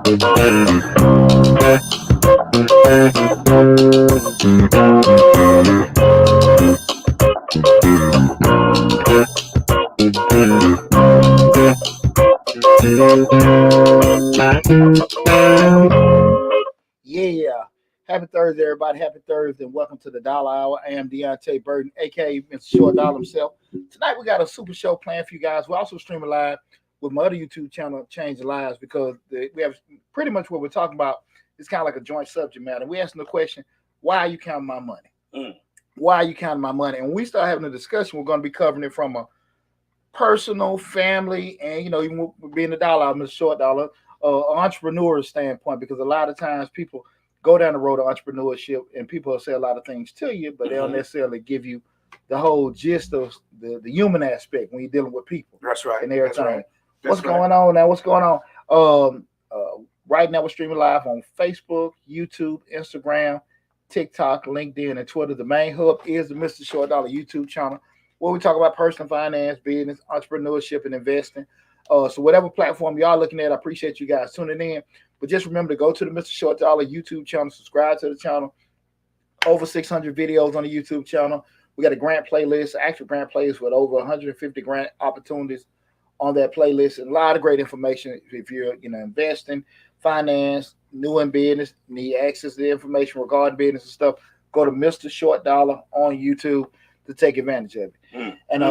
Yeah. Happy Thursday, everybody. Happy Thursday, and welcome to the Dollar Hour. I am Deonte Burden, aka Mr. Short Dollar himself. Tonight we got a super show planned for you guys. We're also streaming live with my other YouTube channel, Change the Lives, because we have pretty much what we're talking about. It's kind of like a joint subject matter. We're asking the question, why are you counting my money? Why are you counting my money? And when we start having a discussion, we're going to be covering it from a personal, family, and even being the dollar, I'm a short dollar, entrepreneur standpoint, because a lot of times people go down the road of entrepreneurship and people will say a lot of things to you, but they don't necessarily give you the whole gist of the human aspect when you're dealing with people. That's right. And everything. That's right. What's going on now? What's going on? Right now we're streaming live on Facebook, YouTube, Instagram, TikTok, LinkedIn, and Twitter. The main hub is the Mr. Short Dollar YouTube channel, where we talk about personal finance, business, entrepreneurship, and investing. So whatever platform y'all looking at, I appreciate you guys tuning in. But just remember to go to the Mr. Short Dollar YouTube channel, subscribe to the channel. Over 600 videos on the YouTube channel. We got a grant playlist, actual grant playlist with over 150 grant opportunities on that playlist, and a lot of great information. If you're investing, finance, new in business, need access to the information regarding business and stuff, go to Mr. Short Dollar on YouTube to take advantage of it. And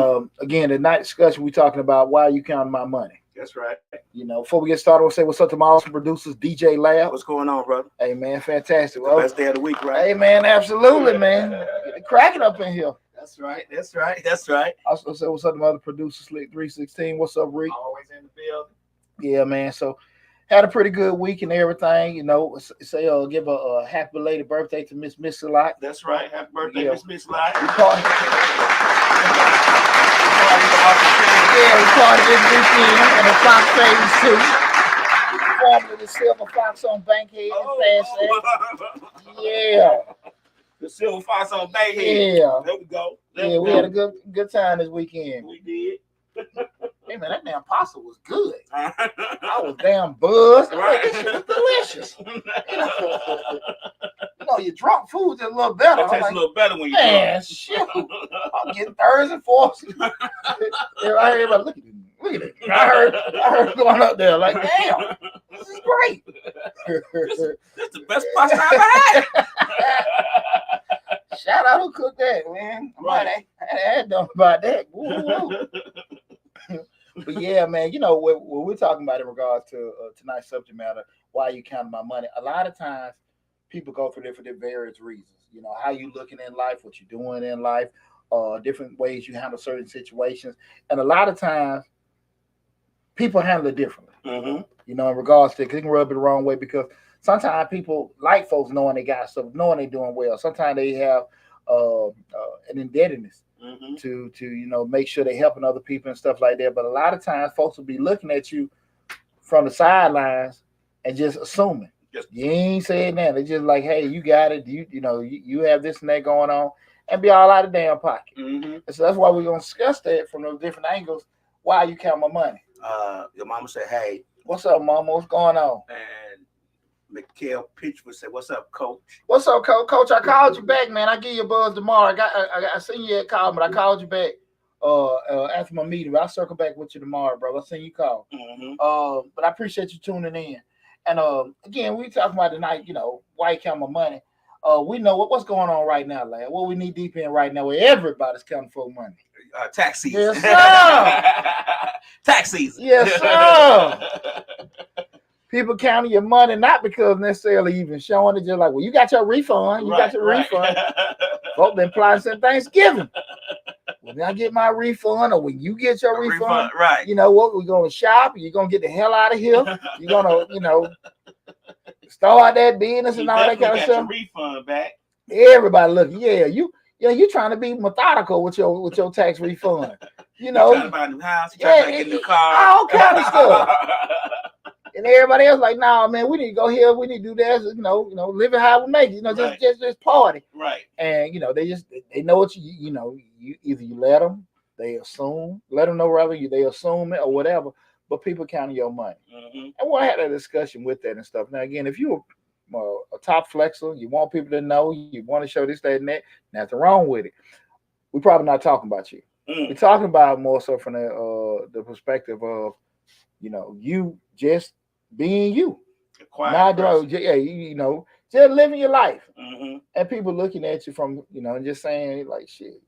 again, the night discussion, we're talking about why are you counting my money. That's right. Before we get started, we'll say what's up to my awesome producers, DJ Lab. What's going on, brother? Hey, man, fantastic. The best day of the week, right? Hey, man, absolutely, man. Get it cracking up in here. That's right. That's right. That's right. Also say what's up to my other producer, Slick 316. What's up, Rick? Always in the building. Yeah, man. So had a pretty good week and everything. Say give a happy belated birthday to Miss Missy Lot. That's right. Happy birthday, Miss Missy Lot. We party this weekend in the Fox Phase 2. Formerly the Silver Fox on Bankhead and Fast. Yeah. The Silver Fox on Bankhead. Yeah. There we go. We had a good time this weekend. We did. Hey, man, that damn pasta was good. I was damn buzzed. Right. This shit was delicious. Your drunk food just a little better. It tastes a little better when you man, shit. I'm getting thirds and fourths. I heard everybody, look at it. I heard going up there like, damn, this is great. This is the best pasta I ever had. Shout out who cooked that, man. Right. I had done about that. Woo. But yeah, man, what we're talking about in regards to tonight's subject matter, why you counting my money. A lot of times people go through different various reasons. How you looking in life, what you're doing in life, different ways you handle certain situations. And a lot of times people handle it differently. In regards to it can rub it the wrong way, because sometimes people like folks knowing they got stuff, knowing they're doing well. Sometimes they have an indebtedness to make sure they're helping other people and stuff like that. But a lot of times folks will be looking at you from the sidelines and just assuming. You ain't saying that. They're just like, hey, you got it. You have this and that going on, and be all out of damn pocket. And so that's why we're gonna discuss that from those different angles. Why you count my money? Your mama said, hey. What's up, mama? What's going on? And Mikhail Pitchford said, what's up, coach? What's up, coach? Coach, I called you back, man. I give you a buzz tomorrow. I seen you at call, but I called you back after my meeting. But I'll circle back with you tomorrow, bro. I seen you call. But I appreciate you tuning in. And again, we talking about tonight, why you count my money. We know what's going on right now, lad. What we need deep in right now, where everybody's counting for money. Tax season. Yes, sir. Tax season. Yes, sir. People counting your money not because necessarily even showing it, just like, well, you got your refund. You got your refund. Folk been plotting since Thanksgiving. When I get my refund, or when you get your refund, right? You know what? We're gonna shop. You're gonna get the hell out of here. You're gonna, start that business and all that kind of stuff. Your refund back. Everybody looking. Yeah, you trying to be methodical with your tax refund. You trying to buy a new house. You trying to get a new car. All kind of stuff. And everybody else like, nah, man, we need to go here. We need to do this. Living how we make it. Right. Just party. Right. And they know what you either you let them, they assume, let them know rather they assume it or whatever. but people counting your money. Mm-hmm. And we'll have a discussion with that and stuff. Now, again, if you're a top flexer, you want people to know, you want to show this, that, and that, nothing wrong with it. We're probably not talking about you. We're Mm. talking about more so from the perspective of, you just being you. A quiet Not person. doing, yeah, just living your life. Mm-hmm. And people looking at you from, and just saying, like, shit,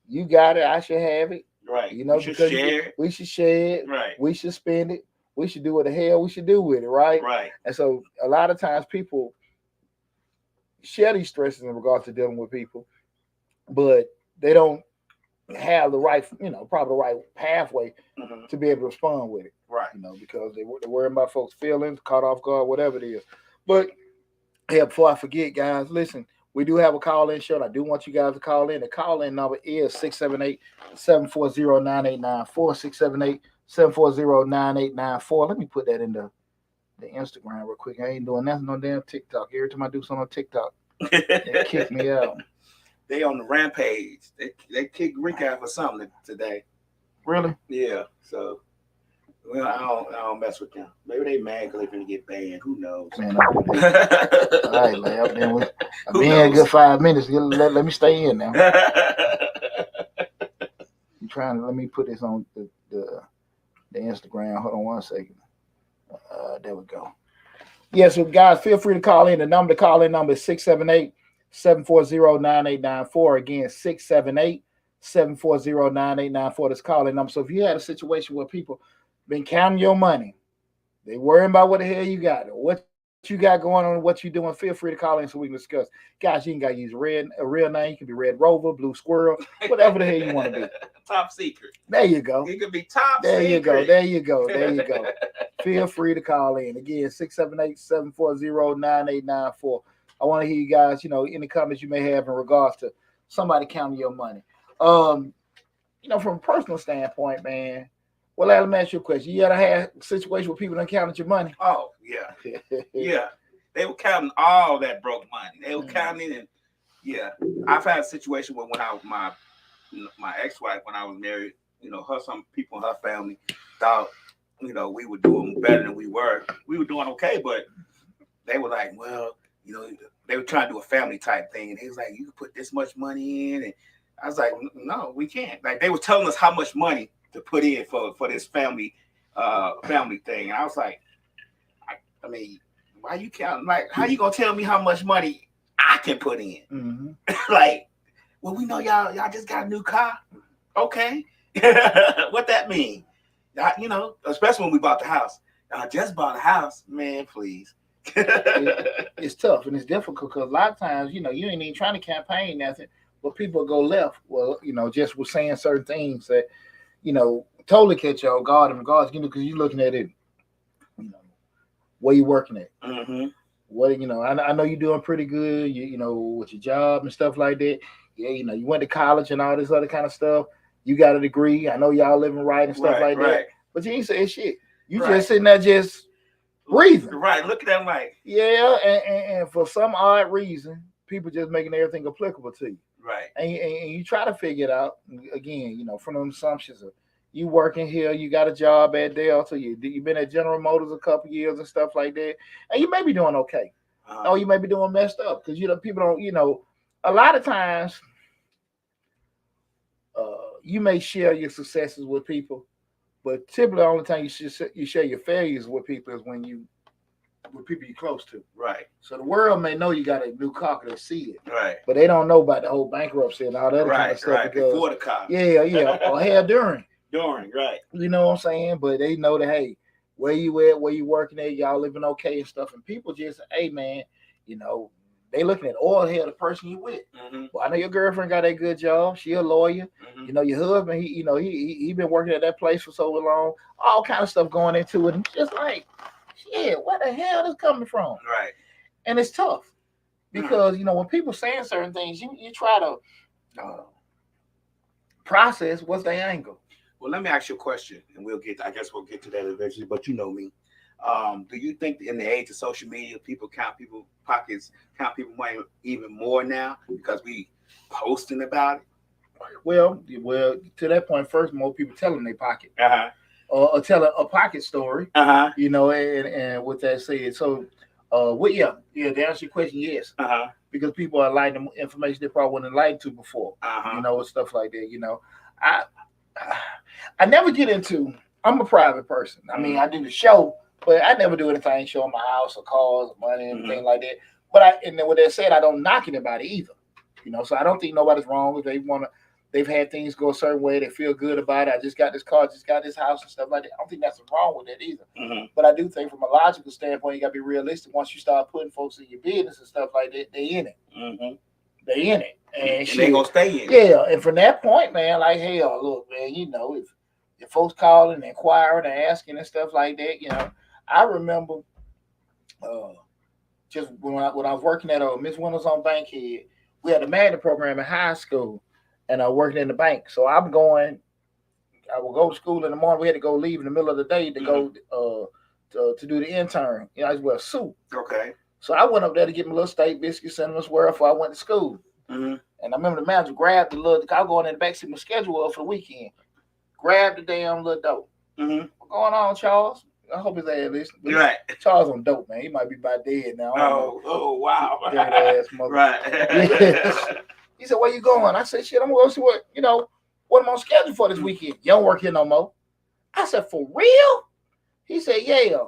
you got it, I should have it. Right. We should Because share it. we should share it, Right. we should spend it, we should do what the hell we should do with it, right? Right. And so a lot of times people share these stresses in regards to dealing with people, but they don't have the right, probably the right pathway Mm-hmm. to be able to respond with it, Right. because they're worrying about folks' feelings, caught off guard, whatever it is. But yeah, before I forget, guys, listen, we do have a call-in show. I do want you guys to call in. The call-in number is 678-740-9894, 678-740-9894. Let me put that in the Instagram real quick. I ain't doing nothing on damn TikTok. Every time I do something on TikTok, they kick me out. They on the rampage. They kicked Rick out for something today. Really? Yeah. So, well, I don't mess with them. Maybe they mad because they finna get banned. Who knows? Man, all right, man. I've been Who here a knows? good 5 minutes. Let me stay in now. I'm trying to let me put this on the Instagram. Hold on one second. There we go. Yeah, so guys, feel free to call in. The call in number is 678-740-9894. Again, 678-740-9894. This call in number. So if you had a situation where people been counting your money, they worrying about what the hell you got, or what you got going on, what you doing, feel free to call in so we can discuss. Guys, you ain't got to use a real name. You can be Red Rover, Blue Squirrel, whatever the hell you want to be. Top secret. There you go. It could be top There secret. you go. There you go. There you go. Feel free to call in. Again, 678-740-9894. I want to hear you guys, any comments you may have in regards to somebody counting your money. From a personal standpoint, man, well, let me ask you a question. You ever had a situation where people don't count your money? Oh, yeah. Yeah. They were counting all that broke money. They were counting, and yeah. I've had a situation where when I was my ex-wife, when I was married, some people in her family thought, we were doing better than we were. We were doing okay, but they were like, well, they were trying to do a family type thing. And they was like, you can put this much money in. And I was like, no, we can't. Like, they were telling us how much money to put in for this family thing. And I was like, I mean, why you counting? Like, how you gonna tell me how much money I can put in? Mm-hmm. Like, well, we know y'all just got a new car. Okay. What that mean? Especially when we bought the house. I just bought a house. Man, please. It's tough and it's difficult because a lot of times, you ain't even trying to campaign nothing, but people go left. Well, just with saying certain things that, totally catch you off guard in regards, because you're looking at it, where you working at. Mm-hmm. What, I know you're doing pretty good, with your job and stuff like that. Yeah, you went to college and all this other kind of stuff. You got a degree. I know y'all living right and stuff like that. But you ain't saying shit. You just sitting there just breathing. Right. Look at that like. Yeah, and for some odd reason, people just making everything applicable to you. Right. And you try to figure it out. Again, from them assumptions of you working here, you got a job at Delta, you've been at General Motors a couple years and stuff like that, and you may be doing okay. Or you may be doing messed up because people don't. A lot of times, you may share your successes with people, but typically the only time you share your failures with people is with people you're close to. Right. So the world may know you got a new car because they see it. Right. But they don't know about the whole bankruptcy and all that kind of stuff. Right. Because, before the car. Yeah. Or hell during. Right. You know what I'm saying? But they know that, hey, where you at, where you working at, y'all living okay and stuff. And people just, hey, man, they looking at, hell, the person you with. Mm-hmm. Well, I know your girlfriend got a good job. She a lawyer. Mm-hmm. Your husband, he been working at that place for so long. All kind of stuff going into it. And just like, shit, where the hell is coming from? Right. And it's tough because, when people saying certain things, you try to process what's their angle. Well, let me ask you a question, and I guess we'll get to that eventually, but you know me. Do you think in the age of social media, people count people pockets, count people money even more now because we posting about it? Well, to that point, first, more people telling their pocket. Uh-huh. or tell a pocket story. Uh-huh. And with that said, so to answer your question, yes, Uh-huh. because people are lighting information they probably wasn't enlightened to before, Uh-huh. and stuff like that. I I never get into. I'm a private person. I mean, I do the show, but I never do anything showing my house or cars or money, anything like that. But and then with that said, I don't knock anybody either. So I don't think nobody's wrong if they want to. They've had things go a certain way. They feel good about it. I just got this car, just got this house and stuff like that. I don't think that's wrong with that either. But I do think from a logical standpoint, you got to be realistic. Once you start putting folks in your business and stuff like that, they in it. They in it. And they going to stay in it. Yeah. And from that point, man, like, hell, look, man, if folks calling and inquiring and asking and stuff like that, I remember just when I was working at Miss Winters on Bankhead, we had a magnet program in high school. And I worked in the bank. So I would go to school in the morning. We had to go leave in the middle of the day to go to do the intern. I just wear a suit. Okay. So I went up there to get my little steak, biscuits, cinnamon swirl before I went to school. And I remember the manager grabbed the little, I was going in the back, see my schedule for the weekend. Grabbed the damn little dope. What's going on, Charles? I hope his ass listening. Right. Charles on dope, man. He might be about dead now. Oh, wow. Ass mother. Right. Yes. He said, "Where you going?" I said, "Shit, I'm gonna go see what I'm on schedule for this weekend. You don't work here no more." I said, "For real?" He said, "Yeah."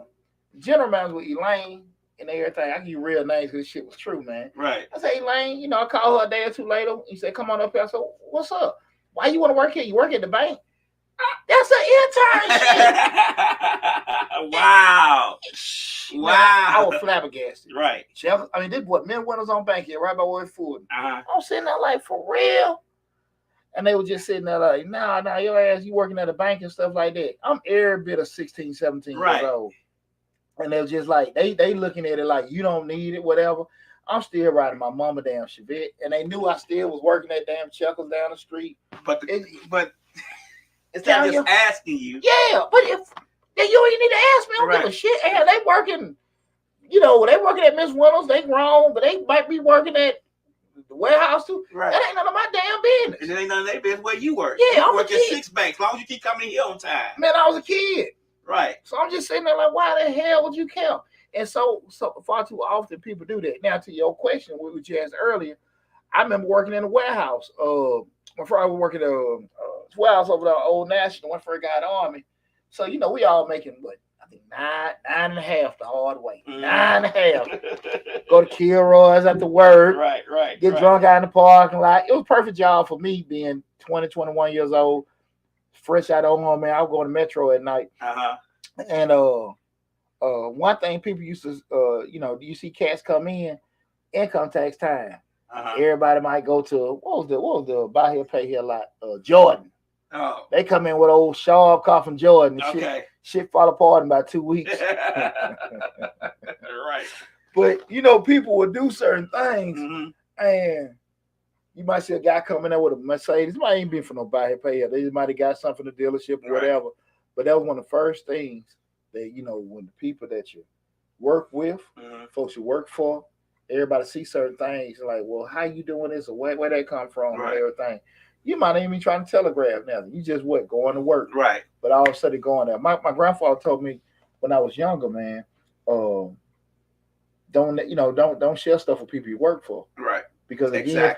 General manager with Elaine and everything. I give you real names because this shit was true, man. Right. I said, "Elaine, I called her a day or two later." He said, "Come on up here." I said, "What's up? Why you want to work here? You work at the bank?" That's an internship. Wow. Wow. I was flabbergasted. Right. I mean, this what men Winters on Bankhead, right by Ward Ford. I'm sitting there like, for real? And they were just sitting there like, nah, your ass, you working at a bank and stuff like that. I'm every bit of 16, 17 years old. And they were just like, they looking at it like, you don't need it, whatever. I'm still riding my mama damn Chevette. And they knew I still was working at damn Chuckles down the street. But it's just asking you. Yeah, but if then you ain't need to ask me. I don't give a shit. Hell, they working, they working at Miss Winters, they grown, but they might be working at the warehouse too. Right. That ain't none of my damn business. And it ain't none of their business where you work. Yeah, I'm working 6 banks. As long as you keep coming here on time. Man, I was a kid. Right. So I'm just sitting there like, why the hell would you care? And so far too often people do that. Now to your question, which you asked earlier, I remember working in a warehouse. Before I was working at warehouse over there, Old National, when I first got Army. So we all making what? I think nine and a half the hard way. 9.5. Go to Kilroy's after work. Right. Get drunk out in the parking lot. It was a perfect job for me being 20, 21 years old, fresh out of home, man. I would go to Metro at night. And one thing people used to, you see cats come in, income tax time. Everybody might go to what was the buy here pay here lot? Jordan. Oh. They come in with old sharp coffin Jordan. And shit fall apart in about 2 weeks. Right. But people would do certain things, and you might see a guy coming there with a Mercedes. It might ain't been for no buy here pay here. They might have got something from the dealership or whatever. But that was one of the first things that when the people that you work with, folks you work for, everybody see certain things like, well, how you doing this or where they come from and everything. You might not even be trying to telegraph now. You just going to work. Right. But all of a sudden going there. My grandfather told me when I was younger, man, don't share stuff with people you work for. Right. Because again,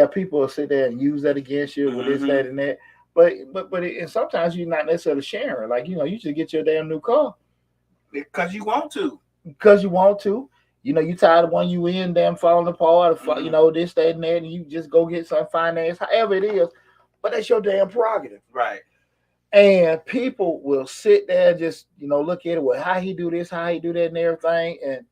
people will sit there and use that against you with this, that, and that. But and sometimes you're not necessarily sharing. Like, you just get your damn new car. Because you want to. You tired of one you in, damn falling apart, or, this, that, and that, and you just go get some finance, however it is. But that's your damn prerogative. Right. And people will sit there and just, look at it, well, how he do this, how he do that, and everything. And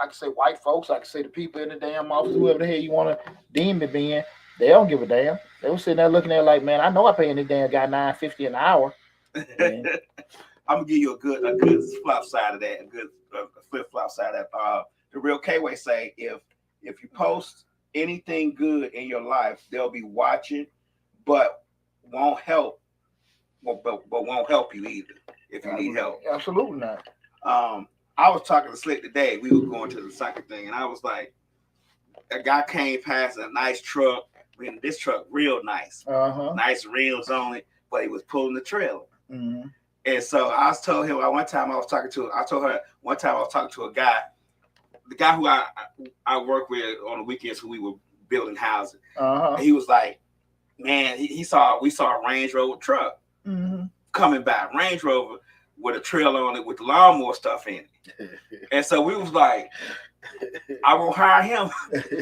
I can say white folks, I can say the people in the damn office, whoever the hell you want to deem it being, they don't give a damn. They were sitting there looking at it like, man, I know I'm paying this damn guy $9.50 an hour. I'm gonna give you a good flip side of that, a good flip flop side of that. The real K-Way say if you post anything good in your life, they'll be watching, but won't help. But won't help you either if you need help. Absolutely not. I was talking to Slick today. We were going to the soccer thing, and I was like, a guy came past a nice truck. This truck real nice, nice rims on it. but he was pulling the trailer. Mm-hmm. And so I told him one time I told her one time I was talking to a guy, the guy who I work with on the weekends when we were building houses. Uh-huh. He was like, man, we saw a Range Rover truck coming by, Range Rover with a trailer on it with the lawnmower stuff in it. And so we was like, I won't hire him.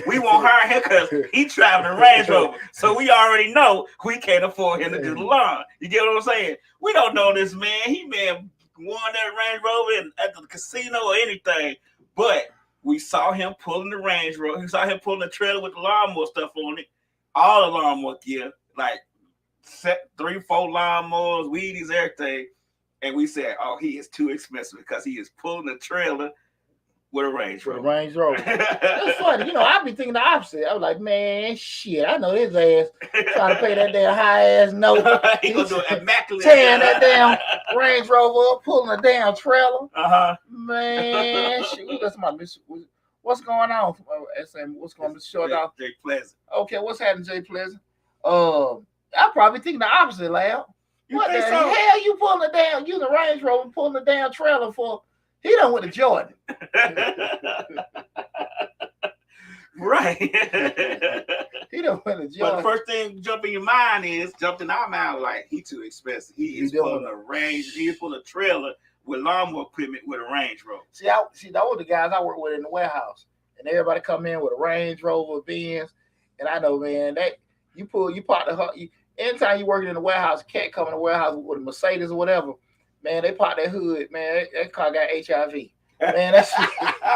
We won't hire him because he's driving a Range Rover. So we already know we can't afford him to do the lawn. You get what I'm saying? We don't know this man. He may have won that Range Rover at the casino or anything. But we saw him pulling the Range Rover. We saw him pulling the trailer with the lawnmower stuff on it. All the lawnmower gear, like 3-4 lawnmowers, weedies, everything. And we said, oh, he is too expensive because he is pulling the trailer with a Range Rover. That's funny. You know, I be thinking the opposite. I was like, man, shit, I know his ass trying to pay that damn high ass note. He gonna do it immaculate. Tearing that damn Range Rover up, pulling a damn trailer. Man, shit. That's my what's going on? What's going to short off? Jay Pleasant. Okay, what's happening, Jay Pleasant? I probably think the opposite, Lab. What the hell you pulling the damn, using a Range Rover, pulling the damn trailer for? He done with a Jordan. Right. He done with a Jordan. But the first thing jumped in our mind, like, he too expensive. He is pulling a Range, he is pulling a trailer with lawnmower equipment with a Range Rover. See, those the guys I work with in the warehouse. And everybody come in with a Range Rover, Benz. And I know, man, that you park the hood. Anytime you working in the warehouse, a cat come in the warehouse with a Mercedes or whatever, man, they pop that hood, man. That car got HIV. Man, that's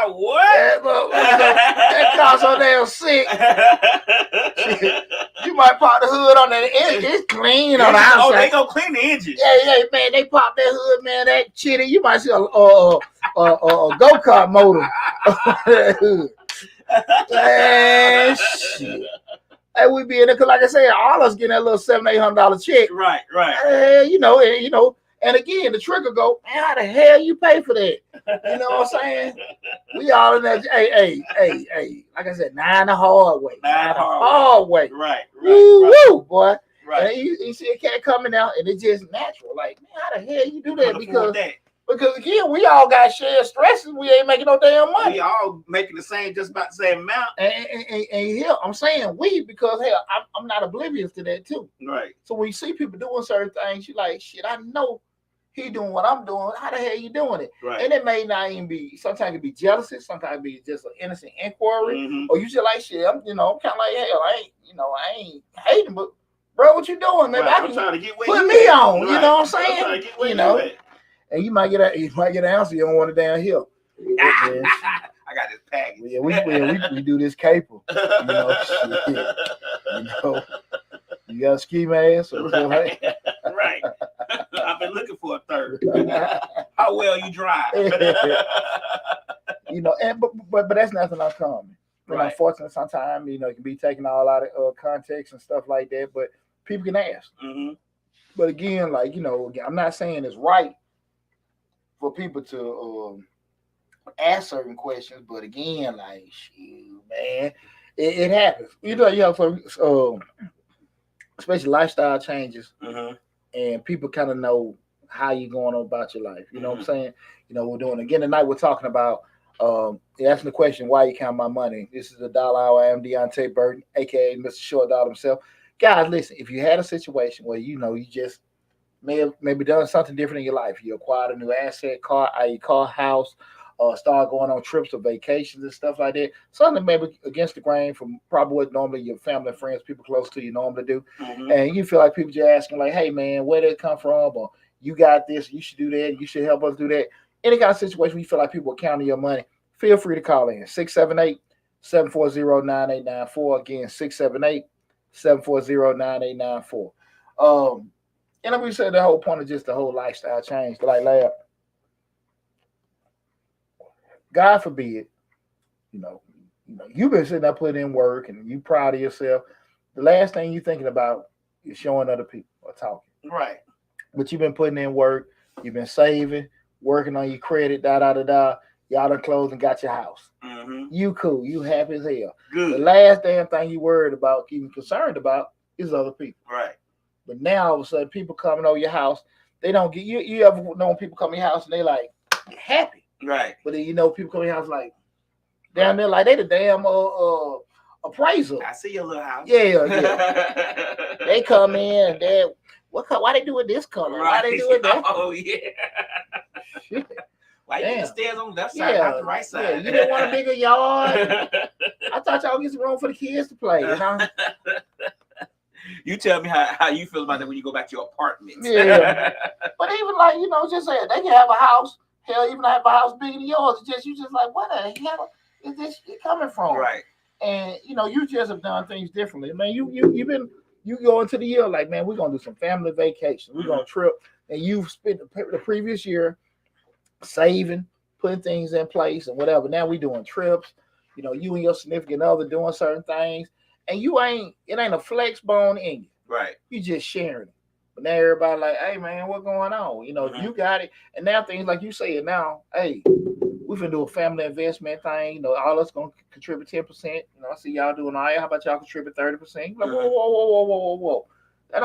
what? That car so damn sick. You might pop the hood on that. It's clean on the outside. Oh, they gonna clean the engine. Yeah, man. They pop that hood, man. That chitty. You might see a go-kart motor on that hood. Man, shit. Hey, we be in there because, like I said, all us getting that little $700-800 check. Right. You know. And again, the trigger go, man, how the hell you pay for that? You know what I'm saying? We all in that. Hey. Like I said, 9 the hard way. Right. Woo, boy. Right. And you see a cat coming out, and it's just natural. Like, man, how the hell you do that? Because again, we all got shared stresses. We ain't making no damn money. We all making just about the same amount. And here I'm saying we because hell, I'm not oblivious to that too. Right. So when you see people doing certain things, you like, shit, I know he doing what I'm doing. How the hell you doing it? Right. And it may not even be. Sometimes it be jealousy. Sometimes it be just an innocent inquiry. Or you just like, shit. I'm kind of like, hell, I ain't hating, but bro, what you doing, man? Right. I'm trying to get put me on. Right. You know what I'm saying? I'm trying to get you and you might get an answer. You don't want it downhill. I got this package. Yeah, we do this caper. You know, you got a ski mask. Right. I've been looking for a third. How well you drive? But that's nothing uncommon. Right. Unfortunately, sometimes it can be taken all out of context and stuff like that. But people can ask. But again, I'm not saying it's right for people to ask certain questions, but again, shoot, man, it happens. Especially lifestyle changes, and people kind of know how you're going about your life. You know what I'm saying? We're doing again tonight. We're talking about asking the question, why you count my money? This is the Dollar Hour. I am Deonte Burden, aka Mr. Short Dollar himself. Guys, listen, if you had a situation where you just may have maybe done something different in your life, you acquired a new asset, car, i.e. car, house, start going on trips or vacations and stuff like that, something maybe against the grain from probably what normally your family and friends, people close to you normally do, and you feel like people just asking like, hey man, where did it come from, or you got this, you should do that, you should help us do that. Any kind of situation where you feel like people are counting your money, feel free to call in 678-740-9894. Again, 678-740-9894. And like we said, the whole point of just the whole lifestyle change, like Lab, God forbid, you've been sitting there putting in work and you proud of yourself. The last thing you're thinking about is showing other people or talking. Right. But you've been putting in work, you've been saving, working on your credit, Y'all done closed and got your house. You cool, you happy as hell. Good. The last damn thing you worried about, even concerned about, is other people. Right. But now all of a sudden, people coming over your house, they don't get you. You ever know when people come in your house and they like happy, Right. but then people come in your house like down there like they the damn appraiser. I see your little house. Yeah. They come in and they why they doing this color? Right. Why they doing that? Oh yeah. Shit. Why you get the stairs on the left side, Yeah, not the right side? Yeah, you didn't want a bigger yard. I thought y'all get some room for the kids to play. You tell me how you feel about that when you go back to your apartment. Yeah. But even like, just saying they can have a house, hell, even have a house bigger than yours. It's just you just like, what the hell is this coming from? Right. And you just have done things differently. Man, you go into the year like, man, we're gonna do some family vacation. We're gonna trip. And you've spent the previous year saving, putting things in place and whatever. Now we doing trips. You and your significant other doing certain things. And it ain't a flex bone in you. Right. You just sharing it. But now everybody like, hey man, what's going on? You got it. And now things like you say it now, hey, we finna do a family investment thing. All us gonna contribute 10%. I see y'all doing all right. How about y'all contribute 30%? Like, whoa. That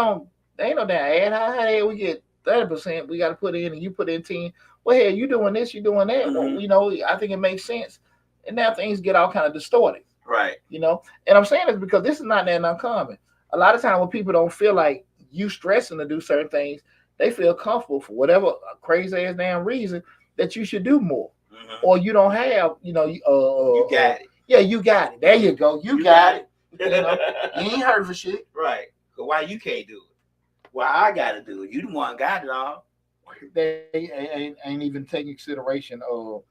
ain't no damn ad. How the hell we get 30%? We gotta put in and you put in 10. Well, hey, you doing this, you doing that. Well, I think it makes sense. And now things get all kind of distorted. Right. And I'm saying this because this is not that uncommon. A lot of times when people don't feel like you stressing to do certain things, they feel comfortable for whatever crazy ass damn reason that you should do more. Or you don't have, you got it. Yeah, you got it. There you go. You got it. You ain't heard for shit. Right. So why you can't do it? Well, I got to do it. You the one got it all. They ain't even taking consideration of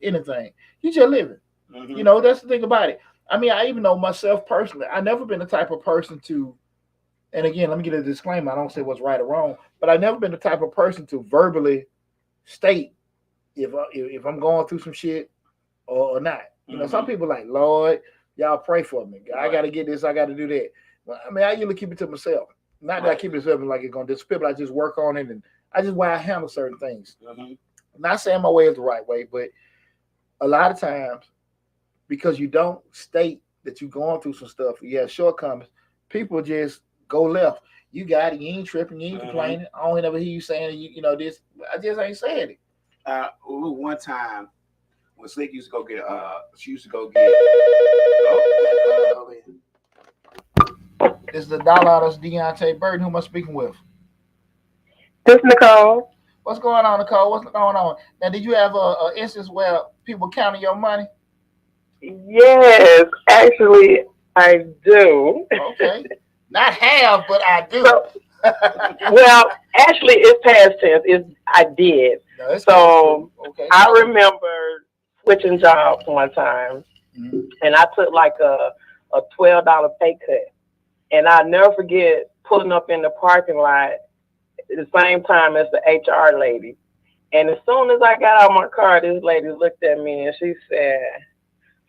anything. You just living. That's the thing about it. I mean, I even know myself personally. I've never been the type of person to, and again, let me get a disclaimer. I don't say what's right or wrong, but I've never been the type of person to verbally state if I'm going through some shit or not. Some people like, Lord, y'all pray for me. I got to get this. I got to do that. Well, I mean, I usually keep it to myself. Not that I keep it to myself like it's going to disappear, but I just work on it and I just why I handle certain things. Not saying my way is the right way, but a lot of times, because you don't state that you're going through some stuff, you have shortcomings, people just go left. You got it, you ain't tripping, you ain't complaining. I don't ever hear you saying this. I just ain't saying it. One time when Slick used to go get she used to go get This is the dollar. That's Deonte Burden. Who am I speaking with? This is Nicole. What's going on, Nicole? What's going on? Now, did you have a instance where people counting your money? Yes, actually, I do. Okay. Not have, but I do. So, well, actually, it's past tense. I did. No, so okay. I remember switching jobs one time, and I took like a $12 pay cut. And I'll never forget pulling up in the parking lot at the same time as the HR lady. And as soon as I got out of my car, this lady looked at me and she said,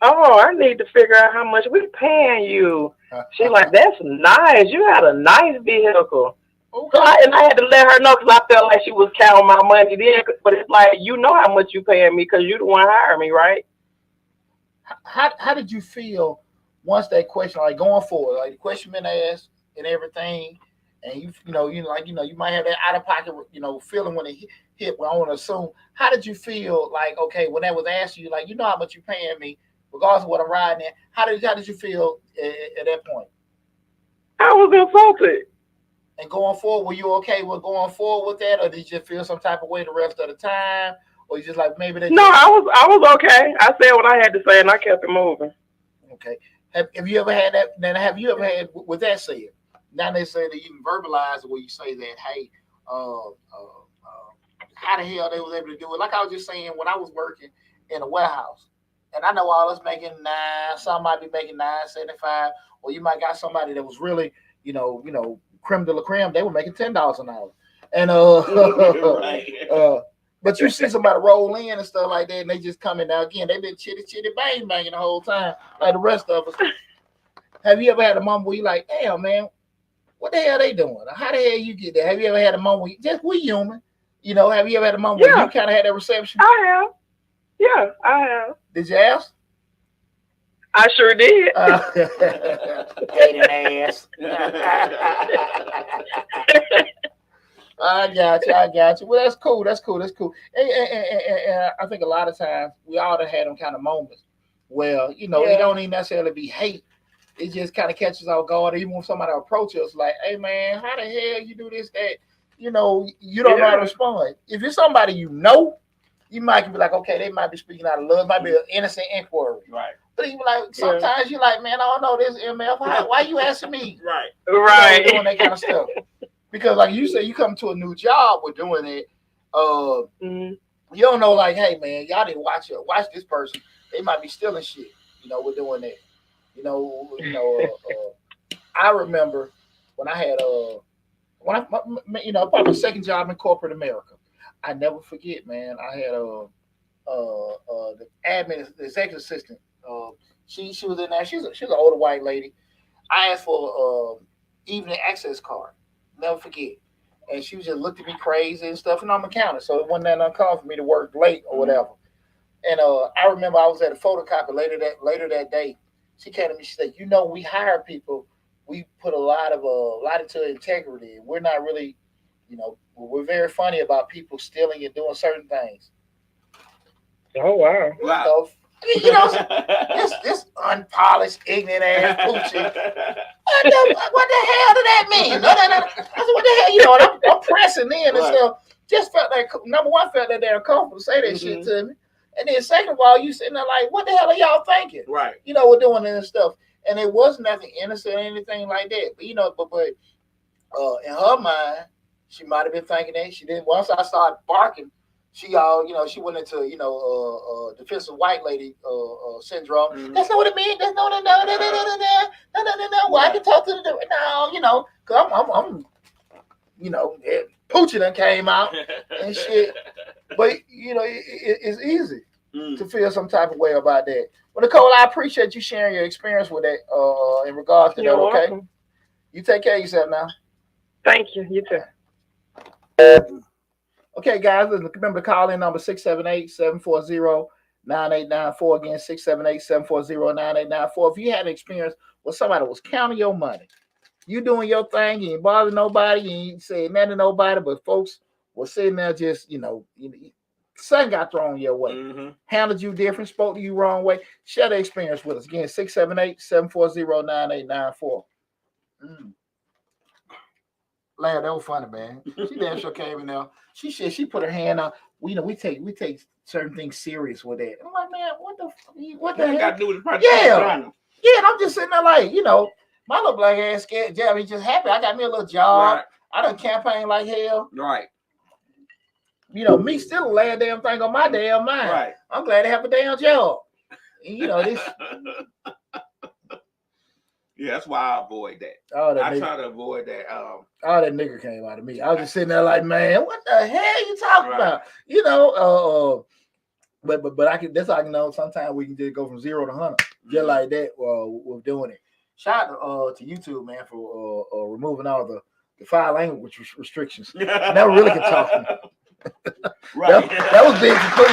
"Oh, I need to figure out how much we paying you." She's like, "That's nice. You had a nice vehicle." Okay. So I had to let her know because I felt like she was counting my money then. But it's like, how much you paying me because you the one hiring me, right? How did you feel once that question, like going forward, like the question been asked and everything, and you might have that out of pocket, feeling when it hit. Well, I want to assume. How did you feel? Like, okay, when that was asked you, like, how much you paying me, regardless of what I'm riding in. How did you feel at that point? I was insulted. And going forward, were you okay with going forward with that, or did you feel some type of way the rest of the time, or you just like maybe they? No, I was okay. I said what I had to say, and I kept it moving. Okay. Have you ever had that? Then have you ever had with that said? Now they say that you can verbalize it where you say that, hey, how the hell they was able to do it? Like I was just saying, when I was working in a warehouse, and I know all us making $9, some might be making $9.75, or you might got somebody that was really, creme de la creme, they were making $10 an hour. And but you see somebody roll in and stuff like that, and they just come in. Now again, they've been chitty banging the whole time, like the rest of us. Have you ever had a moment where you like, damn man, what the hell they doing? How the hell you get there? Have you ever had a moment where we human? Have you ever had a moment where you kind of had that reception? I have. Yeah, I have. Did you ask? I sure did. Hating ass. I got you. Well, that's cool. And I think a lot of times we all have had them kind of moments where, it don't even necessarily be hate. It just kind of catches off guard. Even when somebody approaches us like, hey man, how the hell you do this, that? You don't know how to respond. If it's somebody you might be like, okay, they might be speaking out of love, might be an innocent inquiry. Right. But even like sometimes you're like, man, I don't know this MF. Why you asking me? Right. Doing that kind of stuff. Because like you say, you come to a new job with doing it. You don't know, like, hey man, y'all didn't watch this person. They might be stealing shit. We're doing that. I remember when I had probably my second job in corporate America. I never forget, man. I had the admin, the executive assistant. She was in there. She's an older white lady. I asked for evening access card. Never forget. And she was just looked at me crazy and stuff. And I'm a counter, so it wasn't that uncalled for me to work late or whatever. And I remember I was at a photocopy later that day. She came to me. She said, we hire people. We put a lot into integrity. We're not really, we're very funny about people stealing and doing certain things. Oh wow! Wow. This unpolished, ignorant ass poochie. What the hell did that mean? No. I said, what the hell? I'm pressing in and stuff. Just felt that number one, felt that they're uncomfortable to say that shit to me. And then second of all, you sitting there like, what the hell are y'all thinking? Right. We're doing this stuff. And it wasn't nothing innocent or anything like that. But in her mind, she might have been thinking that. She didn't. Once I started barking, she went into, defensive white lady syndrome. Mm-hmm. That's not what it means. That's no. Well, I can talk to the because I'm Poochie done came out and shit. But it's easy to feel some type of way about that. Well, Nicole, I appreciate you sharing your experience with that in regards to that. Okay, welcome. You take care of yourself now. Thank you. You too. Okay, guys, remember to call in number 678-740-9894. Again, 678-740-9894. If you had an experience where somebody was counting your money, you doing your thing, you ain't bothering nobody, you ain't saying nothing to nobody, but folks were sitting there just, something got thrown your way. Handled you different, spoke to you wrong way. Share the experience with us. Again, 678-740-9894. Larry, that was funny, man. She damn sure came in there. She said she put her hand out. We take certain things serious with that. I'm like, man, what the hell? Got to do with the project? Yeah, and I'm just sitting there like, my little black ass scared. Yeah, I just happy. I got me a little job. Right. I done campaign like hell. Right. Me still lay a damn thing on my damn mind. Right. I'm glad to have a damn job. And, this. Yeah, that's why I avoid that. I try to avoid that. All that nigga came out of me. I was just sitting there like, man, what the hell you talking about? But I can. That's how I can know. Sometimes we can just go from 0 to 100, just like that. We're doing it. Shout out to YouTube, man, for removing all the 5 language restrictions. Now we really can talk. Right. That was big for Cleveland.